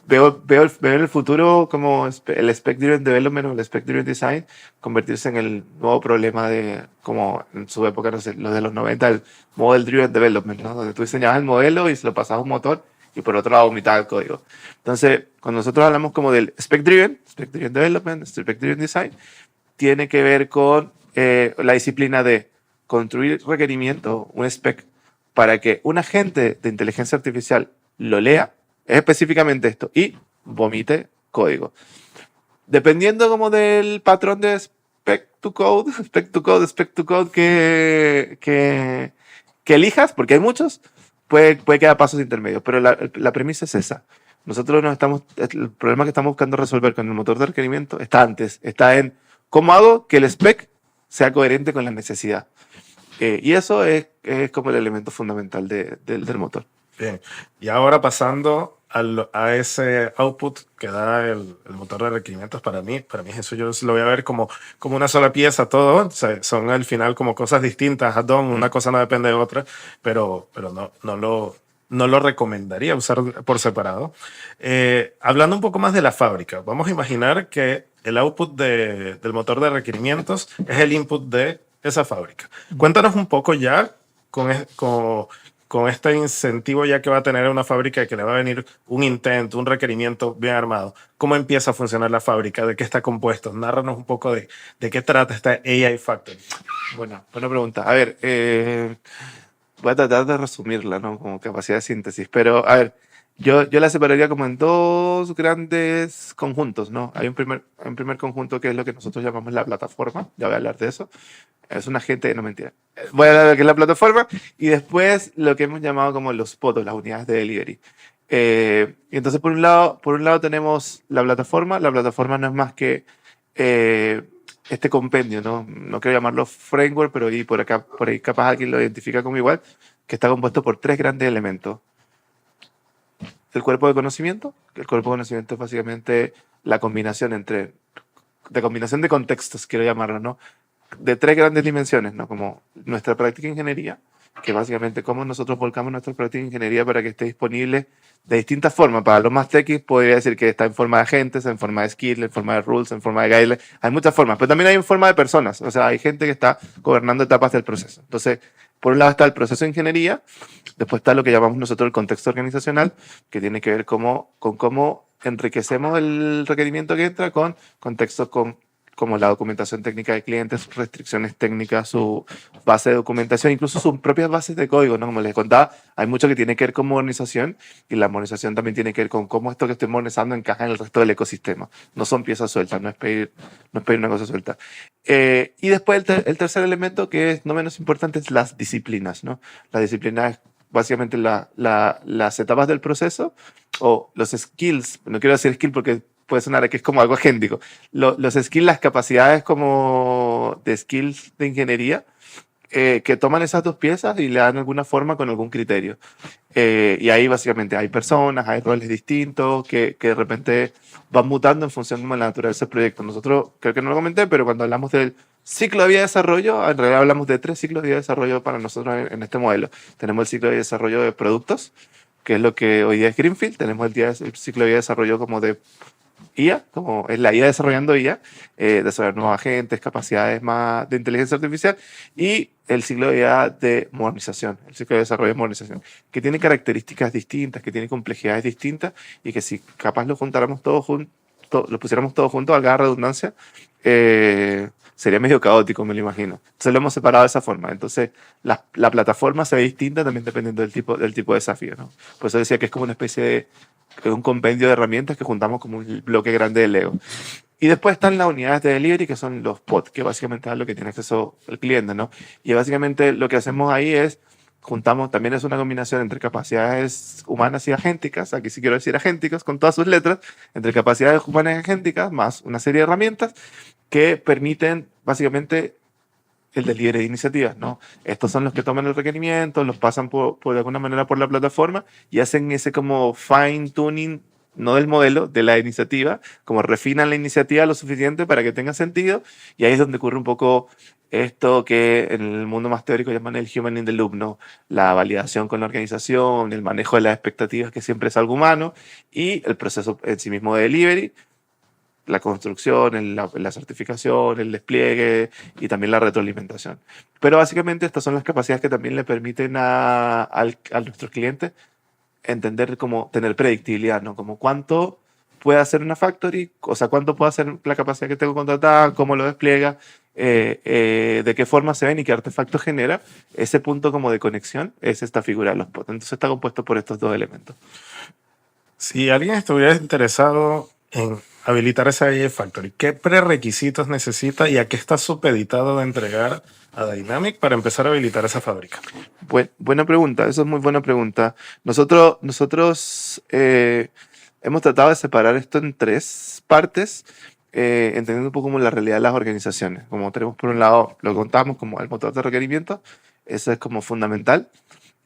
veo el futuro como el Spec-Driven Development o el Spec-Driven Design convertirse en el nuevo problema de, como en su época, no sé, los de los 90, el Model-Driven Development, ¿no? Donde tú diseñabas el modelo y se lo pasabas a un motor y por otro lado vomitaba el código. Entonces, cuando nosotros hablamos como del Spec-Driven Development, Spec-Driven Design, tiene que ver con la disciplina de construir requerimientos, un spec, para que un agente de inteligencia artificial lo lea, es específicamente esto, y vomite código. Dependiendo como del patrón de spec to code que elijas, porque hay muchos, puede quedar pasos intermedios, pero la premisa es esa. Nosotros el problema que estamos buscando resolver con el motor de requerimiento está en cómo hago que el spec sea coherente con la necesidad. Y eso es como el elemento fundamental del motor. Bien. Y ahora pasando a ese output que da el motor de requerimientos, para mí eso yo lo voy a ver como una sola pieza todo. O sea, son al final como cosas distintas, add-on, una cosa no depende de otra, pero no lo recomendaría usar por separado. Hablando un poco más de la fábrica, vamos a imaginar que el output del motor de requerimientos es el input de esa fábrica. Cuéntanos un poco ya con este incentivo ya que va a tener una fábrica que le va a venir un intent, un requerimiento bien armado. ¿Cómo empieza a funcionar la fábrica? ¿De qué está compuesto? Nárranos un poco de qué trata esta AI Factory. Bueno, buena pregunta. A ver, voy a tratar de resumirla, ¿no? Como capacidad de síntesis. Pero, a ver, yo la separaría como en dos grandes conjuntos, ¿no? Hay un primer conjunto que es lo que nosotros llamamos la plataforma. Ya voy a hablar de eso. Es un agente, no mentira. Voy a hablar de lo que es la plataforma y después lo que hemos llamado como los POTOS, las unidades de delivery. Y entonces, por un lado tenemos la plataforma. La plataforma no es más que este compendio, ¿no? No quiero llamarlo framework, pero por ahí capaz alguien lo identifica como igual, que está compuesto por tres grandes elementos. El cuerpo de conocimiento, que el cuerpo de conocimiento es básicamente la combinación combinación de contextos, quiero llamarlo, ¿no? De tres grandes dimensiones, ¿no? Como nuestra práctica de ingeniería, que básicamente cómo nosotros volcamos nuestra práctica de ingeniería para que esté disponible de distintas formas. Para los más techis podría decir que está en forma de agentes, en forma de skills, en forma de rules, en forma de guidelines. Hay muchas formas, pero también hay en forma de personas. O sea, hay gente que está gobernando etapas del proceso. Entonces, por un lado está el proceso de ingeniería, después está lo que llamamos nosotros el contexto organizacional, que tiene que ver con cómo enriquecemos el requerimiento que entra con contextos como la documentación técnica de clientes, sus restricciones técnicas, su base de documentación, incluso sus propias bases de código, ¿no? Como les contaba, hay mucho que tiene que ver con modernización y la modernización también tiene que ver con cómo esto que estoy modernizando encaja en el resto del ecosistema. No son piezas sueltas, no es pedir una cosa suelta. Y después el tercer elemento, que es no menos importante, es las disciplinas, ¿no? La disciplina es básicamente las etapas del proceso o los skills. No quiero decir skill porque puede sonar que es como algo agéntico. Los skills, las capacidades como de skills de ingeniería, que toman esas dos piezas y le dan alguna forma con algún criterio. Y ahí básicamente hay personas, hay roles distintos que de repente van mutando en función de la naturaleza del proyecto. Nosotros, creo que no lo comenté, pero cuando hablamos del ciclo de vida de desarrollo, en realidad hablamos de 3 ciclos de vida de desarrollo para nosotros en este modelo. Tenemos el ciclo de desarrollo de productos, que es lo que hoy día es Greenfield. Tenemos el ciclo de vida de desarrollo como de IA, como es la IA desarrollando IA, desarrollar nuevos agentes, capacidades más de inteligencia artificial, y el ciclo de vida de modernización, el ciclo de desarrollo de modernización, que tiene características distintas, que tiene complejidades distintas, y que si capaz lo juntáramos todos juntos, lo pusiéramos todos juntos, valga la redundancia, sería medio caótico, me lo imagino. Entonces lo hemos separado de esa forma. Entonces la plataforma se ve distinta también dependiendo del tipo de desafío, ¿no? Por eso decía que es como una especie de un compendio de herramientas que juntamos como un bloque grande de Lego. Y después están las unidades de delivery, que son los pods, que básicamente es lo que tiene acceso el cliente, ¿no? Y básicamente lo que hacemos ahí es, juntamos, también es una combinación entre capacidades humanas y agénticas, aquí sí quiero decir agénticas con todas sus letras, entre capacidades humanas y agénticas, más una serie de herramientas que permiten básicamente el delivery de iniciativas, ¿no? Estos son los que toman el requerimiento, los pasan de alguna manera por la plataforma y hacen ese como fine tuning, no del modelo, de la iniciativa, como refinan la iniciativa lo suficiente para que tenga sentido, y ahí es donde ocurre un poco esto que en el mundo más teórico llaman el human in the loop, ¿no? La validación con la organización, el manejo de las expectativas, que siempre es algo humano, y el proceso en sí mismo de delivery, la construcción, la certificación, el despliegue y también la retroalimentación. Pero básicamente estas son las capacidades que también le permiten a nuestros clientes entender cómo tener predictibilidad, ¿no? Como cuánto puede hacer una factory, o sea, cuánto puede hacer la capacidad que tengo contratada, cómo lo despliega, de qué forma se ven y qué artefactos genera. Ese punto como de conexión es esta figura de los pods. Entonces está compuesto por estos dos elementos. Si alguien estuviera interesado en habilitar esa AI Factory, ¿qué prerequisitos necesita y a qué está supeditado de entregar a Dynamic para empezar a habilitar esa fábrica? Buena pregunta, eso es muy buena pregunta. Nosotros hemos tratado de separar esto en 3 partes, entendiendo un poco como la realidad de las organizaciones. Como tenemos por un lado, lo contamos como el motor de requerimientos, eso es como fundamental.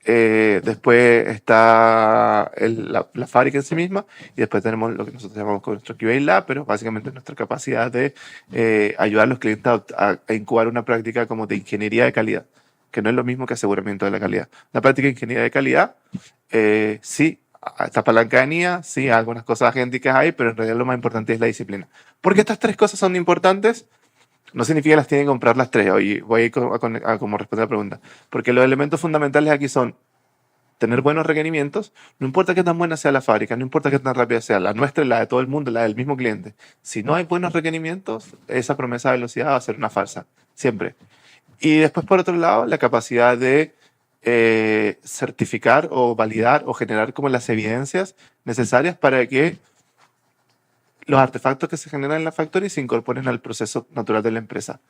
Después está la fábrica en sí misma y después tenemos lo que nosotros llamamos con nuestro QA Lab, pero básicamente nuestra capacidad de ayudar a los clientes a incubar una práctica como de ingeniería de calidad, que no es lo mismo que aseguramiento de la calidad. La práctica de ingeniería de calidad, sí, está palanca de NIA, sí, algunas cosas agénticas hay, pero en realidad lo más importante es la disciplina. ¿Por qué estas 3 cosas son importantes? No significa que las tienen que comprar las 3. Hoy voy a ir a como responder la pregunta. Porque los elementos fundamentales aquí son tener buenos requerimientos. No importa qué tan buena sea la fábrica, no importa qué tan rápida sea, la nuestra y la de todo el mundo, la del mismo cliente. Si no hay buenos requerimientos, esa promesa de velocidad va a ser una falsa. Siempre. Y después, por otro lado, la capacidad de certificar o validar o generar como las evidencias necesarias para que los artefactos que se generan en la factory se incorporen al proceso natural de la empresa.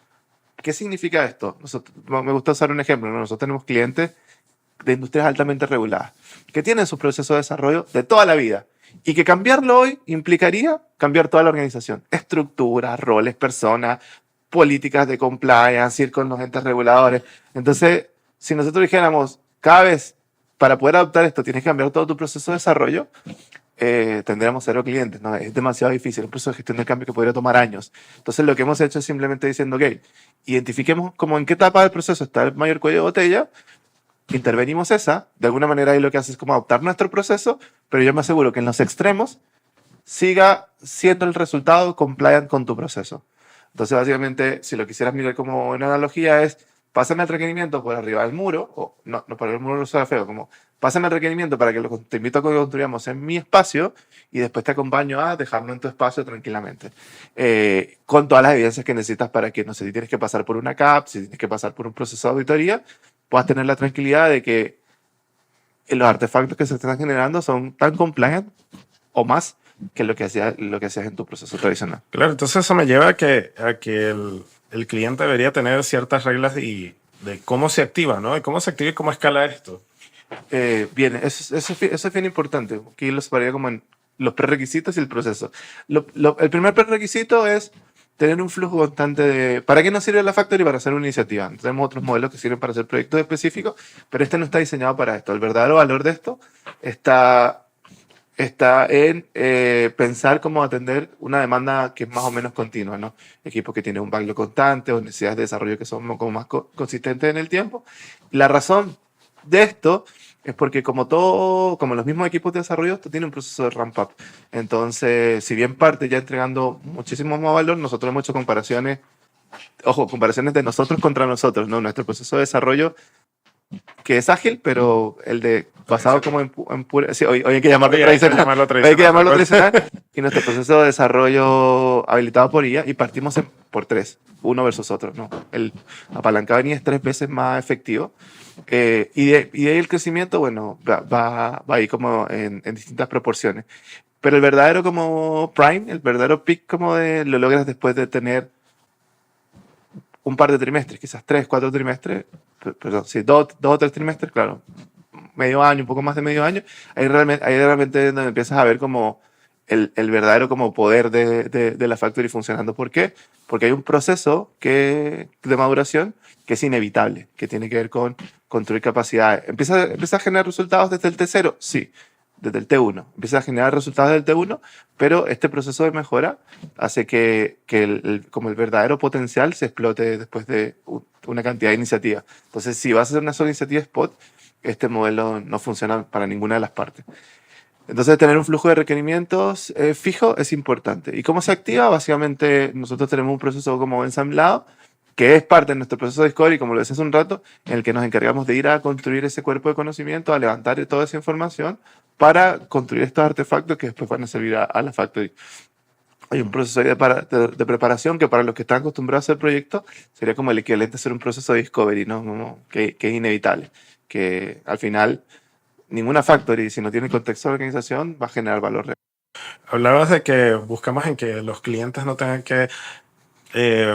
¿Qué significa esto? Me gusta usar un ejemplo, ¿no? Nosotros tenemos clientes de industrias altamente reguladas que tienen su proceso de desarrollo de toda la vida y que cambiarlo hoy implicaría cambiar toda la organización. Estructuras, roles, personas, políticas de compliance, ir con los entes reguladores. Entonces, si nosotros dijéramos, cada vez para poder adoptar esto tienes que cambiar todo tu proceso de desarrollo, tendríamos 0 clientes, ¿no? Es demasiado difícil, un proceso de gestión de cambio que podría tomar años. Entonces lo que hemos hecho es simplemente diciendo, ok, identifiquemos como en qué etapa del proceso está el mayor cuello de botella, intervenimos esa, de alguna manera ahí lo que hace es como adoptar nuestro proceso, pero yo me aseguro que en los extremos siga siendo el resultado compliant con tu proceso. Entonces, básicamente, si lo quisieras mirar como una analogía es, pásame el requerimiento por arriba del muro, o no por el muro no suena feo, como pásame el requerimiento para que te invito a que lo construyamos en mi espacio y después te acompaño a dejarlo en tu espacio tranquilamente. Con todas las evidencias que necesitas para que, no sé, si tienes que pasar por una CAP, si tienes que pasar por un proceso de auditoría, puedas tener la tranquilidad de que los artefactos que se están generando son tan compliant o más que lo que hacías en tu proceso tradicional. Claro, entonces eso me lleva a que el cliente debería tener ciertas reglas de cómo se activa, ¿no? De cómo se activa y cómo escala esto. Bien, eso es bien importante. Aquí lo separaría como en los prerequisitos y el proceso. El primer prerequisito es tener un flujo constante de... ¿Para qué nos sirve la Factory? Para hacer una iniciativa. Tenemos otros modelos que sirven para hacer proyectos específicos, pero este no está diseñado para esto. El verdadero valor de esto está en pensar cómo atender una demanda que es más o menos continua, ¿no? Equipos que tienen un backlog constante o necesidades de desarrollo que son como más consistentes en el tiempo. La razón de esto es porque como los mismos equipos de desarrollo, esto tiene un proceso de ramp up. Entonces, si bien parte ya entregando muchísimo más valor, nosotros hemos hecho comparaciones de nosotros contra nosotros, ¿no? Nuestro proceso de desarrollo que es ágil, pero el de basado como en pura... Sí, hoy hay que llamarlo tradicional. Hay que llamarlo tradicional. Y nuestro proceso de desarrollo habilitado por IA, y partimos por 3, uno versus otro, ¿no? El apalancado en IA es 3 veces más efectivo. Y de ahí el crecimiento, bueno, va ahí como en distintas proporciones. Pero el verdadero como prime, el verdadero peak como lo logras después de tener un par de trimestres, quizás 3, 4 trimestres, perdón, sí, 2 o 3 trimestres, claro, medio año, un poco más de medio año, ahí realmente donde empiezas a ver como el verdadero como poder de la Factory funcionando. ¿Por qué? Porque hay un proceso de maduración que es inevitable, que tiene que ver con construir capacidades. ¿Empieza a generar resultados desde el T0? Sí, desde el T1. Empieza a generar resultados desde el T1, pero este proceso de mejora hace que como el verdadero potencial se explote después de una cantidad de iniciativas. Entonces, si vas a hacer una sola iniciativa spot, este modelo no funciona para ninguna de las partes. Entonces, tener un flujo de requerimientos fijo es importante. ¿Y cómo se activa? Básicamente, nosotros tenemos un proceso como ensamblado, que es parte de nuestro proceso de discovery, como lo decía hace un rato, en el que nos encargamos de ir a construir ese cuerpo de conocimiento, a levantar toda esa información para construir estos artefactos que después van a servir a la Factory. Hay un proceso de preparación que para los que están acostumbrados a hacer proyectos sería como el equivalente a hacer un proceso de discovery, ¿no? Que es inevitable, que al final ninguna Factory, si no tiene contexto de organización, va a generar valor real. Hablabas de que buscamos en que los clientes no tengan que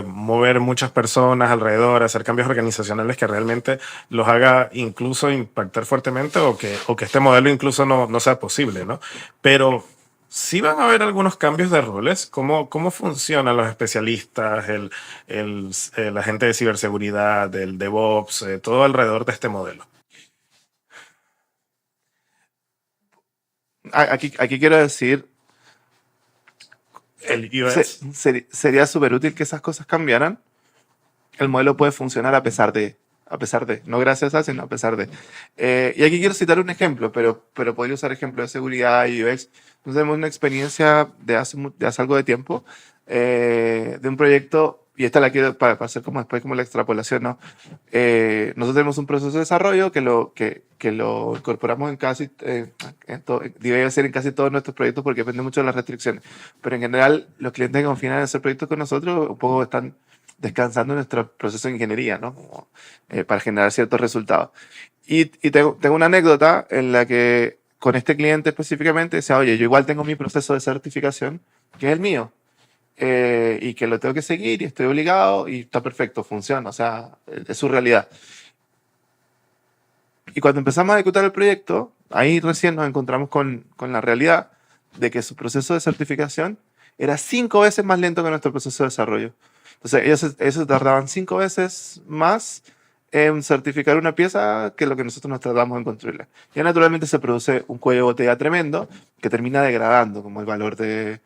mover muchas personas alrededor, hacer cambios organizacionales que realmente los haga incluso impactar fuertemente o que este modelo incluso no sea posible, ¿no? Pero sí van a haber algunos cambios de roles. ¿Cómo funcionan los especialistas, el agente de ciberseguridad, el DevOps, todo alrededor de este modelo? Aquí quiero decir, El UX. sería súper útil que esas cosas cambiaran. El modelo puede funcionar a pesar de, no gracias a, sino a pesar de. Y aquí quiero citar un ejemplo, pero podría usar ejemplo de seguridad y UX. Nosotros tenemos una experiencia de hace algo de tiempo, de un proyecto, y esta la quiero para hacer como después como la extrapolación, ¿no? Nosotros tenemos un proceso de desarrollo que lo incorporamos en casi, debería ser en casi todos nuestros proyectos porque depende mucho de las restricciones. Pero en general, los clientes que confían en hacer proyectos con nosotros un poco están descansando en nuestro proceso de ingeniería, ¿no? Para generar ciertos resultados. Y tengo una anécdota en la que con este cliente específicamente decía, oye, yo igual tengo mi proceso de certificación, que es el mío, y que lo tengo que seguir y estoy obligado y está perfecto, funciona, o sea, es su realidad. Y cuando empezamos a ejecutar el proyecto, ahí recién nos encontramos con la realidad de que su proceso de certificación era 5 veces más lento que nuestro proceso de desarrollo. Entonces, ellos tardaban 5 veces más en certificar una pieza que lo que nosotros nos tardamos en construirla. Y naturalmente se produce un cuello de botella tremendo que termina degradando como el valor del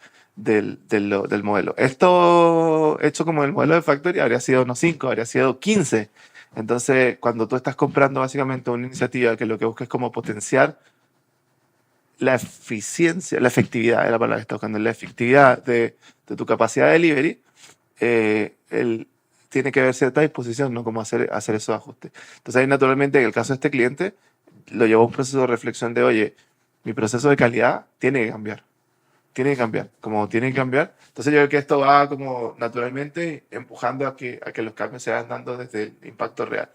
modelo. Esto hecho como el modelo de Factory habría sido no 5, habría sido 15 Entonces, cuando tú estás comprando básicamente una iniciativa que lo que busca es como potenciar la eficiencia, la efectividad, es la palabra que está buscando, la efectividad de tu capacidad de delivery, tiene que haber cierta disposición, ¿no? Como hacer esos ajustes. Entonces, ahí naturalmente, en el caso de este cliente, lo llevó a un proceso de reflexión de, oye, mi proceso de calidad tiene que cambiar. Tiene que cambiar, como tiene que cambiar. Entonces yo creo que esto va como naturalmente empujando a que los cambios se vayan dando desde el impacto real.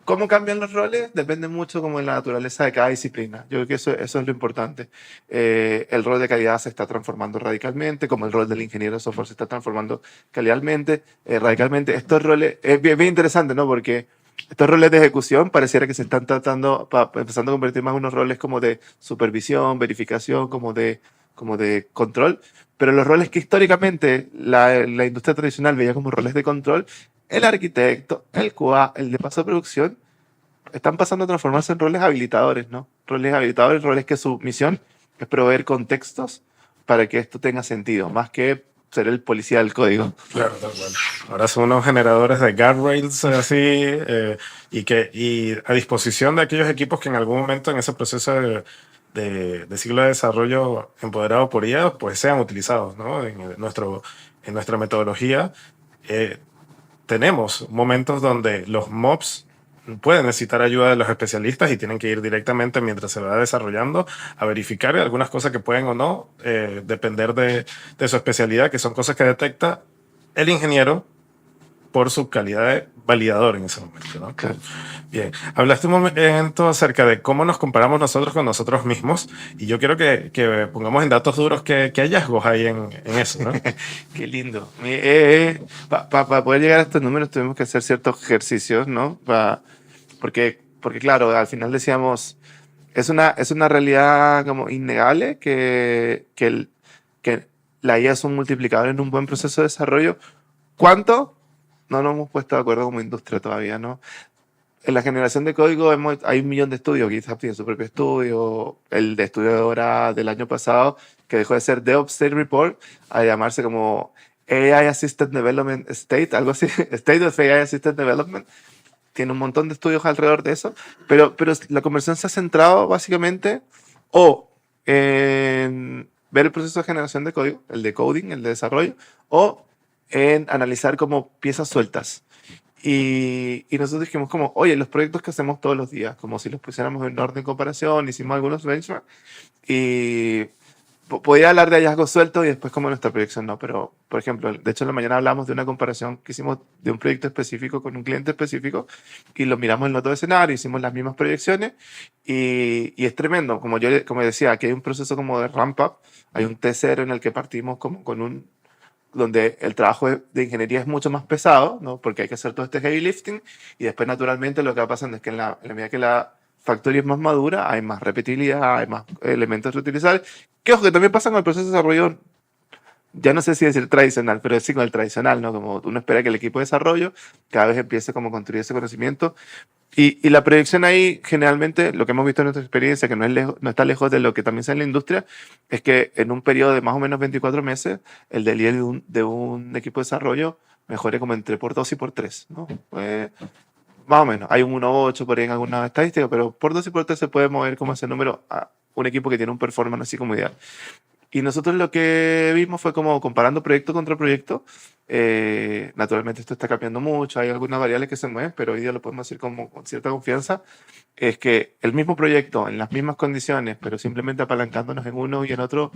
¿Cómo cambian los roles? Depende mucho como de la naturaleza de cada disciplina. Yo creo que eso es lo importante. El rol de calidad se está transformando radicalmente, como el rol del ingeniero de software se está transformando radicalmente. Estos roles, es bien interesante, ¿no? Porque estos roles de ejecución pareciera que se están empezando a convertir más en unos roles como de supervisión, verificación, como de control. Pero los roles que históricamente la industria tradicional veía como roles de control, el arquitecto, el QA, el de paso de producción, están pasando a transformarse en roles habilitadores, ¿no? Roles habilitadores, roles que su misión es proveer contextos para que esto tenga sentido, más que ser el policía del código. Claro, tal cual. Ahora son unos generadores de guardrails así y a disposición de aquellos equipos que en algún momento en ese proceso de ciclo de desarrollo empoderado por IA pues sean utilizados, ¿no? En nuestra metodología tenemos momentos donde los mobs pueden necesitar ayuda de los especialistas y tienen que ir directamente mientras se va desarrollando a verificar algunas cosas que pueden o no depender de su especialidad, que son cosas que detecta el ingeniero por su calidad de validador en ese momento, ¿no? Claro. Bien, hablaste un momento acerca de cómo nos comparamos nosotros con nosotros mismos y yo quiero que pongamos en datos duros qué hallazgos hay en eso, ¿no? Qué lindo. Para poder llegar a estos números tuvimos que hacer ciertos ejercicios, ¿no? Porque claro, al final decíamos, es una realidad como innegable que la IA es un multiplicador en un buen proceso de desarrollo. ¿Cuánto? No nos hemos puesto de acuerdo como industria todavía, ¿no? En la generación de código hay 1 millón de estudios. GitHub tiene su propio estudio. El de estudio de ahora del año pasado, que dejó de ser DevOps State Report, a llamarse como AI Assisted Development State, algo así. State of AI Assisted Development. Tiene un montón de estudios alrededor de eso. Pero la conversación se ha centrado básicamente o en ver el proceso de generación de código, el de coding, el de desarrollo, o en analizar como piezas sueltas. Y nosotros dijimos como, oye, los proyectos que hacemos todos los días, como si los pusiéramos en orden de comparación, hicimos algunos benchmarks y podía hablar de hallazgos sueltos y después como nuestra proyección no, pero por ejemplo, de hecho en la mañana hablamos de una comparación que hicimos de un proyecto específico con un cliente específico y lo miramos en los 2 escenarios, hicimos las mismas proyecciones y es tremendo, como decía, aquí hay un proceso como de ramp up, hay un T0 en el que partimos como donde el trabajo de ingeniería es mucho más pesado, ¿no? Porque hay que hacer todo este heavy lifting y después naturalmente lo que va pasando es que en la medida que la factoría es más madura, hay más repetibilidad, hay más elementos reutilizables, que ojo, que también pasa con el proceso de desarrollo, ya no sé si decir tradicional, pero sí con el tradicional, ¿no? Como uno espera que el equipo de desarrollo cada vez empiece como a construir ese conocimiento. Y la proyección ahí, generalmente, lo que hemos visto en nuestra experiencia, que no está lejos de lo que también se en la industria, es que en un periodo de más o menos 24 meses, el delivery de un equipo de desarrollo mejore como entre por 2 y por 3, ¿no? Más o menos. Hay un 1.8 por ahí en alguna estadística, pero por 2 y por 3 se puede mover como ese número a un equipo que tiene un performance así como ideal. Y nosotros lo que vimos fue como comparando proyecto contra proyecto. Naturalmente esto está cambiando mucho, hay algunas variables que se mueven, pero hoy día lo podemos decir como con cierta confianza, es que el mismo proyecto, en las mismas condiciones, pero simplemente apalancándonos en uno y en otro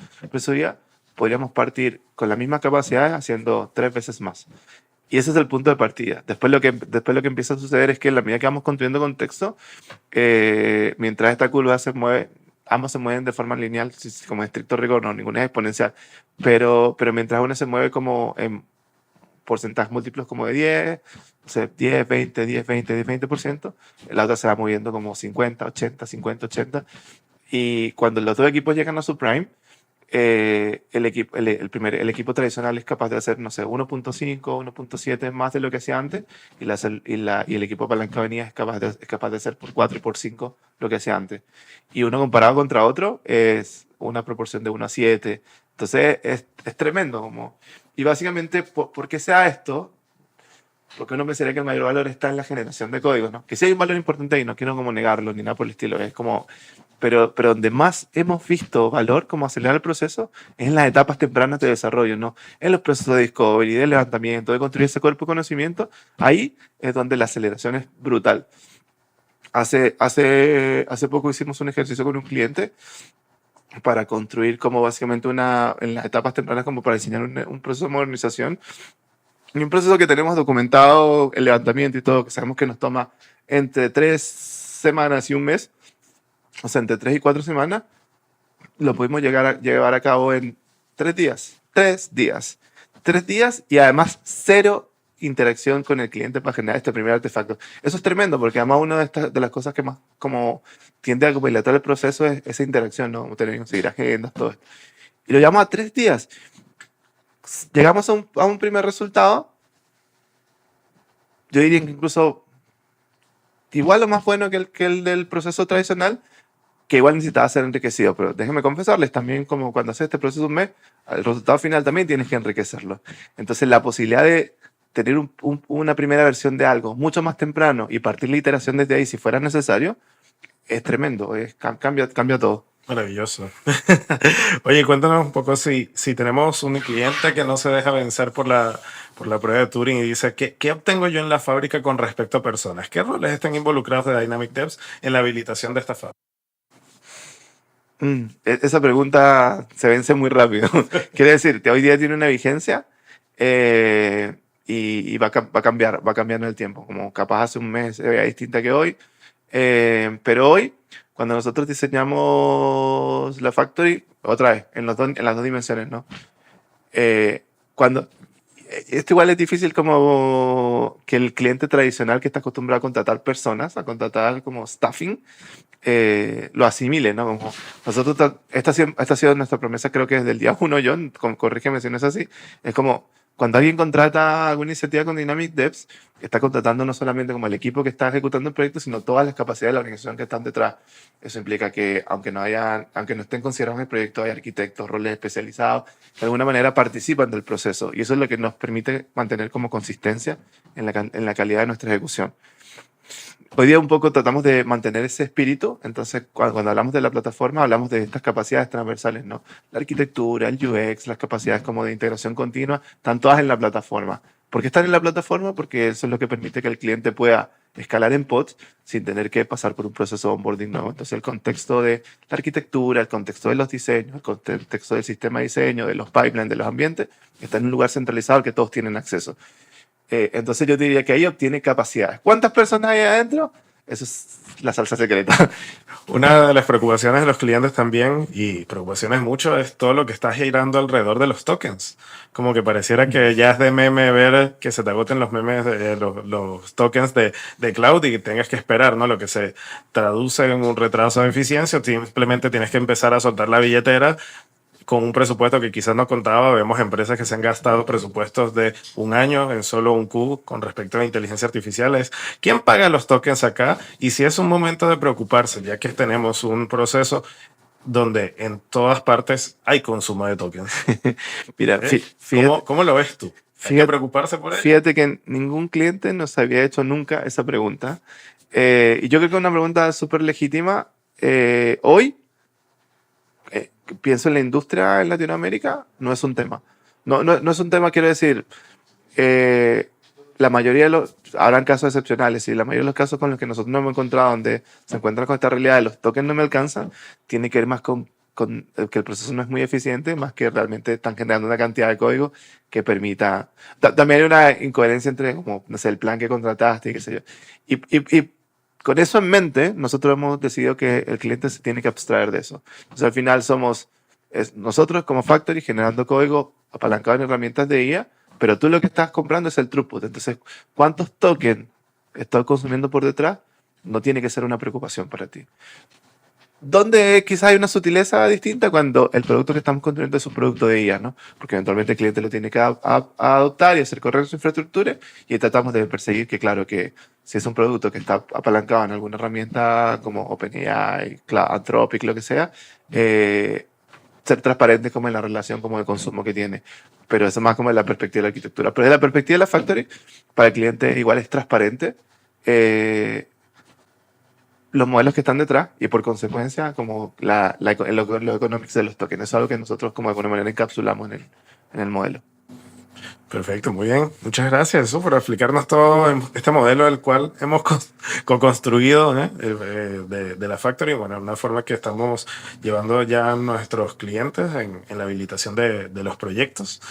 día, podríamos partir con la misma capacidad haciendo 3 veces más. Y ese es el punto de partida. Después lo que empieza a suceder es que en la medida que vamos construyendo contexto, mientras esta curva se mueve, ambos se mueven de forma lineal, como en estricto rigor, no, ninguna es exponencial, pero mientras una se mueve como en porcentajes múltiplos como de 10, o sea, 10, 20, 10, 20, 10, 20%, la otra se va moviendo como 50, 80, 50, 80, y cuando los dos equipos llegan a su prime, el equipo tradicional es capaz de hacer, no sé, 1.5, 1.7 más de lo que hacía antes, y el equipo apalancado venía es capaz de hacer por 4 y por 5 lo que hacía antes. Y uno comparado contra otro es una proporción de 1 a 7. Entonces es tremendo. Y básicamente, ¿por qué sea esto? porque uno pensaría que el mayor valor está en la generación de código, ¿no? Que sí hay un valor importante ahí, no quiero como negarlo ni nada por el estilo, es como... pero donde más hemos visto valor como acelerar el proceso es en las etapas tempranas de desarrollo, ¿no? En los procesos de discovery, de levantamiento, de construir ese cuerpo de conocimiento, ahí es donde la aceleración es brutal. Hace poco hicimos un ejercicio con un cliente para construir como básicamente en las etapas tempranas como para diseñar un proceso de modernización y un proceso que tenemos documentado, el levantamiento y todo, que sabemos que nos toma entre 3 semanas y un mes, o sea, entre 3 y 4 semanas, lo pudimos llevar a cabo en 3 días. 3 días. 3 días y además cero interacción con el cliente para generar este primer artefacto. Eso es tremendo porque además una de las cosas que más como tiende a dilatar el proceso es esa interacción, ¿no? Tener que seguir agendas, todo esto. Y lo llevamos a 3 días. Llegamos a un primer resultado, yo diría que incluso igual o más bueno que el del proceso tradicional, que igual necesitaba ser enriquecido, pero déjenme confesarles, también como cuando haces este proceso un mes, el resultado final también tienes que enriquecerlo. Entonces la posibilidad de tener una primera versión de algo mucho más temprano y partir la iteración desde ahí si fuera necesario, es tremendo, cambia todo. Maravilloso. Oye, cuéntanos un poco si tenemos un cliente que no se deja vencer por la prueba de Turing y dice, ¿qué obtengo yo en la fábrica con respecto a personas? ¿Qué roles están involucrados de Dynamic Devs en la habilitación de esta fábrica? Esa pregunta se vence muy rápido. Quiere decir, que hoy día tiene una vigencia y va a cambiar en el tiempo. Como capaz hace un mes era distinta que hoy. Pero hoy, cuando nosotros diseñamos la factory, otra vez, en las dos dimensiones, ¿no? Esto igual es difícil como que el cliente tradicional que está acostumbrado a contratar personas, a contratar como staffing, lo asimile, ¿no? Como nosotros, esta ha sido nuestra promesa, creo que desde el día 1, John, corrígeme si no es así, es como cuando alguien contrata alguna iniciativa con Dynamic Devs, está contratando no solamente como el equipo que está ejecutando el proyecto, sino todas las capacidades de la organización que están detrás. Eso implica que aunque no estén considerados en el proyecto, hay arquitectos, roles especializados, de alguna manera participan del proceso. Y eso es lo que nos permite mantener como consistencia en la calidad de nuestra ejecución. Hoy día un poco tratamos de mantener ese espíritu, entonces cuando hablamos de la plataforma hablamos de estas capacidades transversales, ¿no? La arquitectura, el UX, las capacidades como de integración continua, están todas en la plataforma. ¿Por qué están en la plataforma? Porque eso es lo que permite que el cliente pueda escalar en pods sin tener que pasar por un proceso de onboarding nuevo. Entonces el contexto de la arquitectura, el contexto de los diseños, el contexto del sistema de diseño, de los pipelines, de los ambientes, está en un lugar centralizado al que todos tienen acceso. Entonces yo diría que ahí obtiene capacidades. ¿Cuántas personas hay adentro? Eso es la salsa secreta. Una de las preocupaciones de los clientes también, y preocupaciones mucho, es todo lo que está girando alrededor de los tokens. Como que pareciera que ya es de meme ver que se te agoten los memes, los tokens de cloud y que tengas que esperar, ¿no? Lo que se traduce en un retraso de eficiencia, o simplemente tienes que empezar a soltar la billetera con un presupuesto que quizás no contaba. Vemos empresas que se han gastado presupuestos de un año en solo un Q con respecto a la inteligencia artificial. ¿Quién paga los tokens acá? Y si es un momento de preocuparse, ya que tenemos un proceso donde en todas partes hay consumo de tokens. Mira, ¿Cómo lo ves tú? ¿Hay que preocuparse por ello? Fíjate que ningún cliente nos había hecho nunca esa pregunta. Y yo creo que es una pregunta súper legítima. Hoy, pienso en la industria en Latinoamérica, no es un tema. No es un tema, quiero decir, la mayoría de habrán casos excepcionales, y la mayoría de los casos con los que nosotros nos hemos encontrado donde se encuentran con esta realidad de los tokens no me alcanzan, tiene que ver más con que el proceso no es muy eficiente, más que realmente están generando una cantidad de código que permita... También hay una incoherencia entre, como, no sé, el plan que contrataste y qué sé yo. Y con eso en mente, nosotros hemos decidido que el cliente se tiene que abstraer de eso. Entonces, al final somos nosotros como Factory generando código apalancado en herramientas de IA, pero tú lo que estás comprando es el throughput. Entonces, ¿cuántos tokens estás consumiendo por detrás? No tiene que ser una preocupación para ti. Donde quizás hay una sutileza distinta cuando el producto que estamos construyendo es un producto de IA, ¿no? Porque eventualmente el cliente lo tiene que adoptar y hacer correr su infraestructura, y tratamos de perseguir que, claro, que si es un producto que está apalancado en alguna herramienta como OpenAI, Anthropic, lo que sea, ser transparente como en la relación como de consumo que tiene. Pero eso más como de la perspectiva de la arquitectura. Pero desde la perspectiva de la factory, para el cliente igual es transparente los modelos que están detrás y por consecuencia como los economics de los tokens. Eso es algo que nosotros como de alguna manera encapsulamos en el modelo. Perfecto, muy bien. Muchas gracias, eso, por explicarnos todo este modelo del cual hemos co-construido de la Factory. Bueno, una forma que estamos llevando ya a nuestros clientes en la habilitación de los proyectos.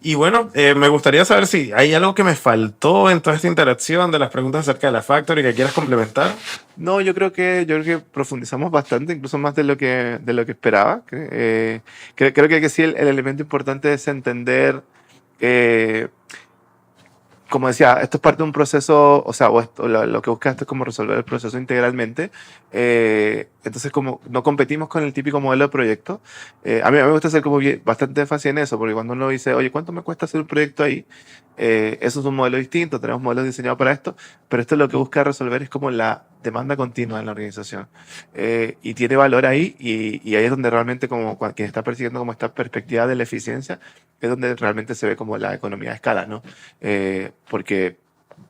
Y bueno, me gustaría saber si hay algo que me faltó en toda esta interacción de las preguntas acerca de la Factory que quieras complementar. No, yo creo que profundizamos bastante, incluso más de lo que esperaba. Creo que sí el elemento importante es entender, como decía, esto es parte de un proceso, o sea, lo que busca esto es como resolver el proceso integralmente. Entonces, como no competimos con el típico modelo de proyecto, a mí me gusta hacer como bastante énfasis en eso, porque cuando uno dice, oye, ¿cuánto me cuesta hacer un proyecto ahí? Eso es un modelo distinto, tenemos modelos diseñados para esto, pero esto lo que busca resolver es como la demanda continua en la organización. Y tiene valor ahí, y ahí es donde realmente como quien está persiguiendo como esta perspectiva de la eficiencia, es donde realmente se ve como la economía de escala, ¿no? Porque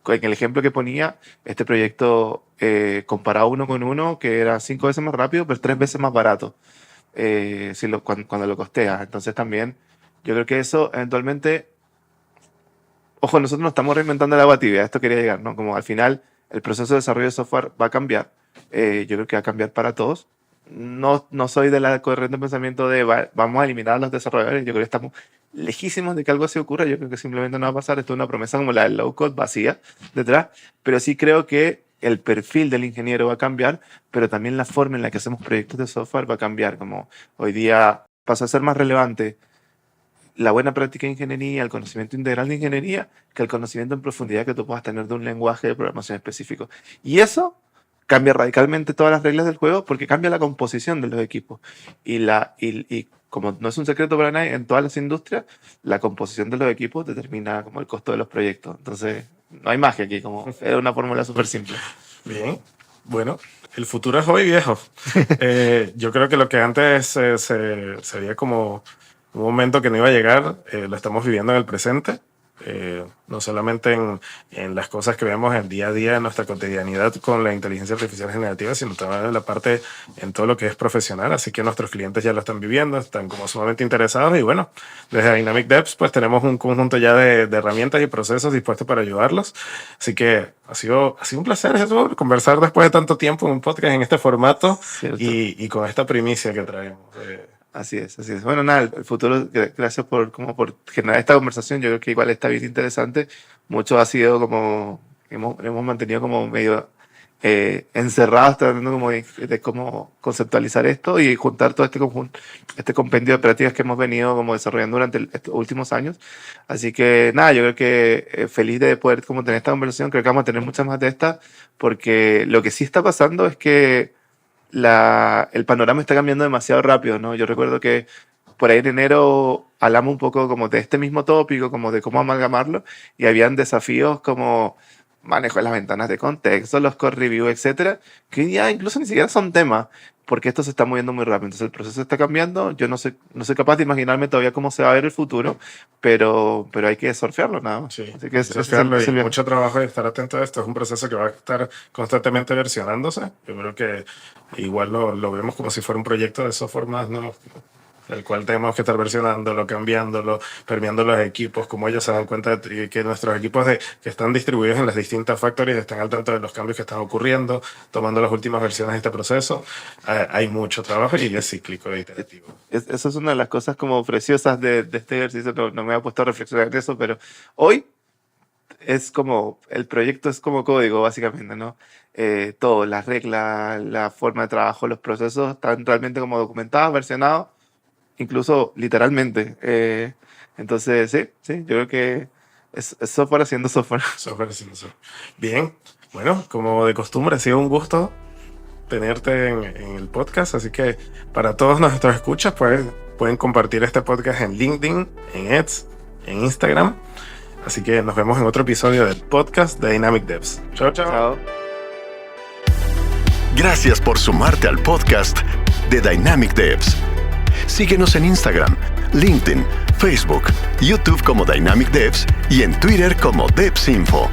en el ejemplo que ponía, este proyecto comparado uno con uno, que era 5 veces más rápido, pero 3 veces más barato cuando lo costea. Entonces también yo creo que eso eventualmente, ojo, nosotros no estamos reinventando el agua tibia, a esto quería llegar, ¿no? Como al final el proceso de desarrollo de software va a cambiar, yo creo que va a cambiar para todos. No soy de la corriente de pensamiento de vamos a eliminar a los desarrolladores. Yo creo que estamos lejísimos de que algo así ocurra. Yo creo que simplemente no va a pasar. Esto es una promesa como la del low code vacía detrás. Pero sí creo que el perfil del ingeniero va a cambiar, pero también la forma en la que hacemos proyectos de software va a cambiar. Como hoy día pasa a ser más relevante la buena práctica de ingeniería, el conocimiento integral de ingeniería, que el conocimiento en profundidad que tú puedas tener de un lenguaje de programación específico. Y eso cambia radicalmente todas las reglas del juego porque cambia la composición de los equipos. Y como no es un secreto para nadie, en todas las industrias, la composición de los equipos determina como el costo de los proyectos. Entonces, no hay magia aquí, como es una fórmula súper simple. Bien, bueno, el futuro es hoy, viejo. Yo creo que lo que antes se veía como un momento que no iba a llegar, lo estamos viviendo en el presente. No solamente en las cosas que vemos en día a día en nuestra cotidianidad con la inteligencia artificial generativa, sino también en la parte en todo lo que es profesional. Así que nuestros clientes ya lo están viviendo, están como sumamente interesados y bueno, desde Dynamic Devs pues tenemos un conjunto ya de herramientas y procesos dispuestos para ayudarlos. Así que ha sido un placer, Jesús, conversar después de tanto tiempo en un podcast en este formato y con esta primicia que traemos. Así es. Bueno, nada, el futuro, gracias por generar esta conversación. Yo creo que igual está bien interesante. Mucho ha sido como, hemos mantenido como medio encerrados, tratando como de cómo conceptualizar esto y juntar todo este compendio de prácticas que hemos venido como desarrollando durante estos últimos años. Así que nada, yo creo que feliz de poder como tener esta conversación. Creo que vamos a tener muchas más de estas, porque lo que sí está pasando es que el panorama está cambiando demasiado rápido, ¿no? Yo recuerdo que por ahí en enero hablamos un poco como de este mismo tópico, como de cómo amalgamarlo, y habían desafíos como manejo de las ventanas de contexto, los code review, etcétera, que ya incluso ni siquiera son temas, porque esto se está moviendo muy rápido. Entonces el proceso está cambiando. Yo no soy capaz de imaginarme todavía cómo se va a ver el futuro, pero hay que surfearlo nada más. Sí, así que surfearlo y mucho trabajo y estar atento a esto. Es un proceso que va a estar constantemente versionándose. Yo creo que igual lo vemos como si fuera un proyecto de software más, ¿no? El cual tenemos que estar versionándolo, cambiándolo, permeando los equipos, como ellos se dan cuenta de que nuestros equipos que están distribuidos en las distintas factories están al tanto de los cambios que están ocurriendo, tomando las últimas versiones de este proceso. Hay mucho trabajo y es cíclico e iterativo. Eso es una de las cosas como preciosas de este ejercicio. No me había puesto a reflexionar en eso, pero hoy es como, el proyecto es como código, básicamente, ¿no? Todo, las reglas, la forma de trabajo, los procesos están realmente como documentados, versionados, incluso literalmente. Entonces, sí, yo creo que es software haciendo software. Software haciendo software. Bien, bueno, como de costumbre, ha sido un gusto tenerte en el podcast, así que para todos nuestros escuchas pueden compartir este podcast en LinkedIn, en X, en Instagram. Así que nos vemos en otro episodio del podcast de Dynamic Devs. Chao, chao. Chao. Gracias por sumarte al podcast de Dynamic Devs. Síguenos en Instagram, LinkedIn, Facebook, YouTube como Dynamic Devs y en Twitter como DevsInfo.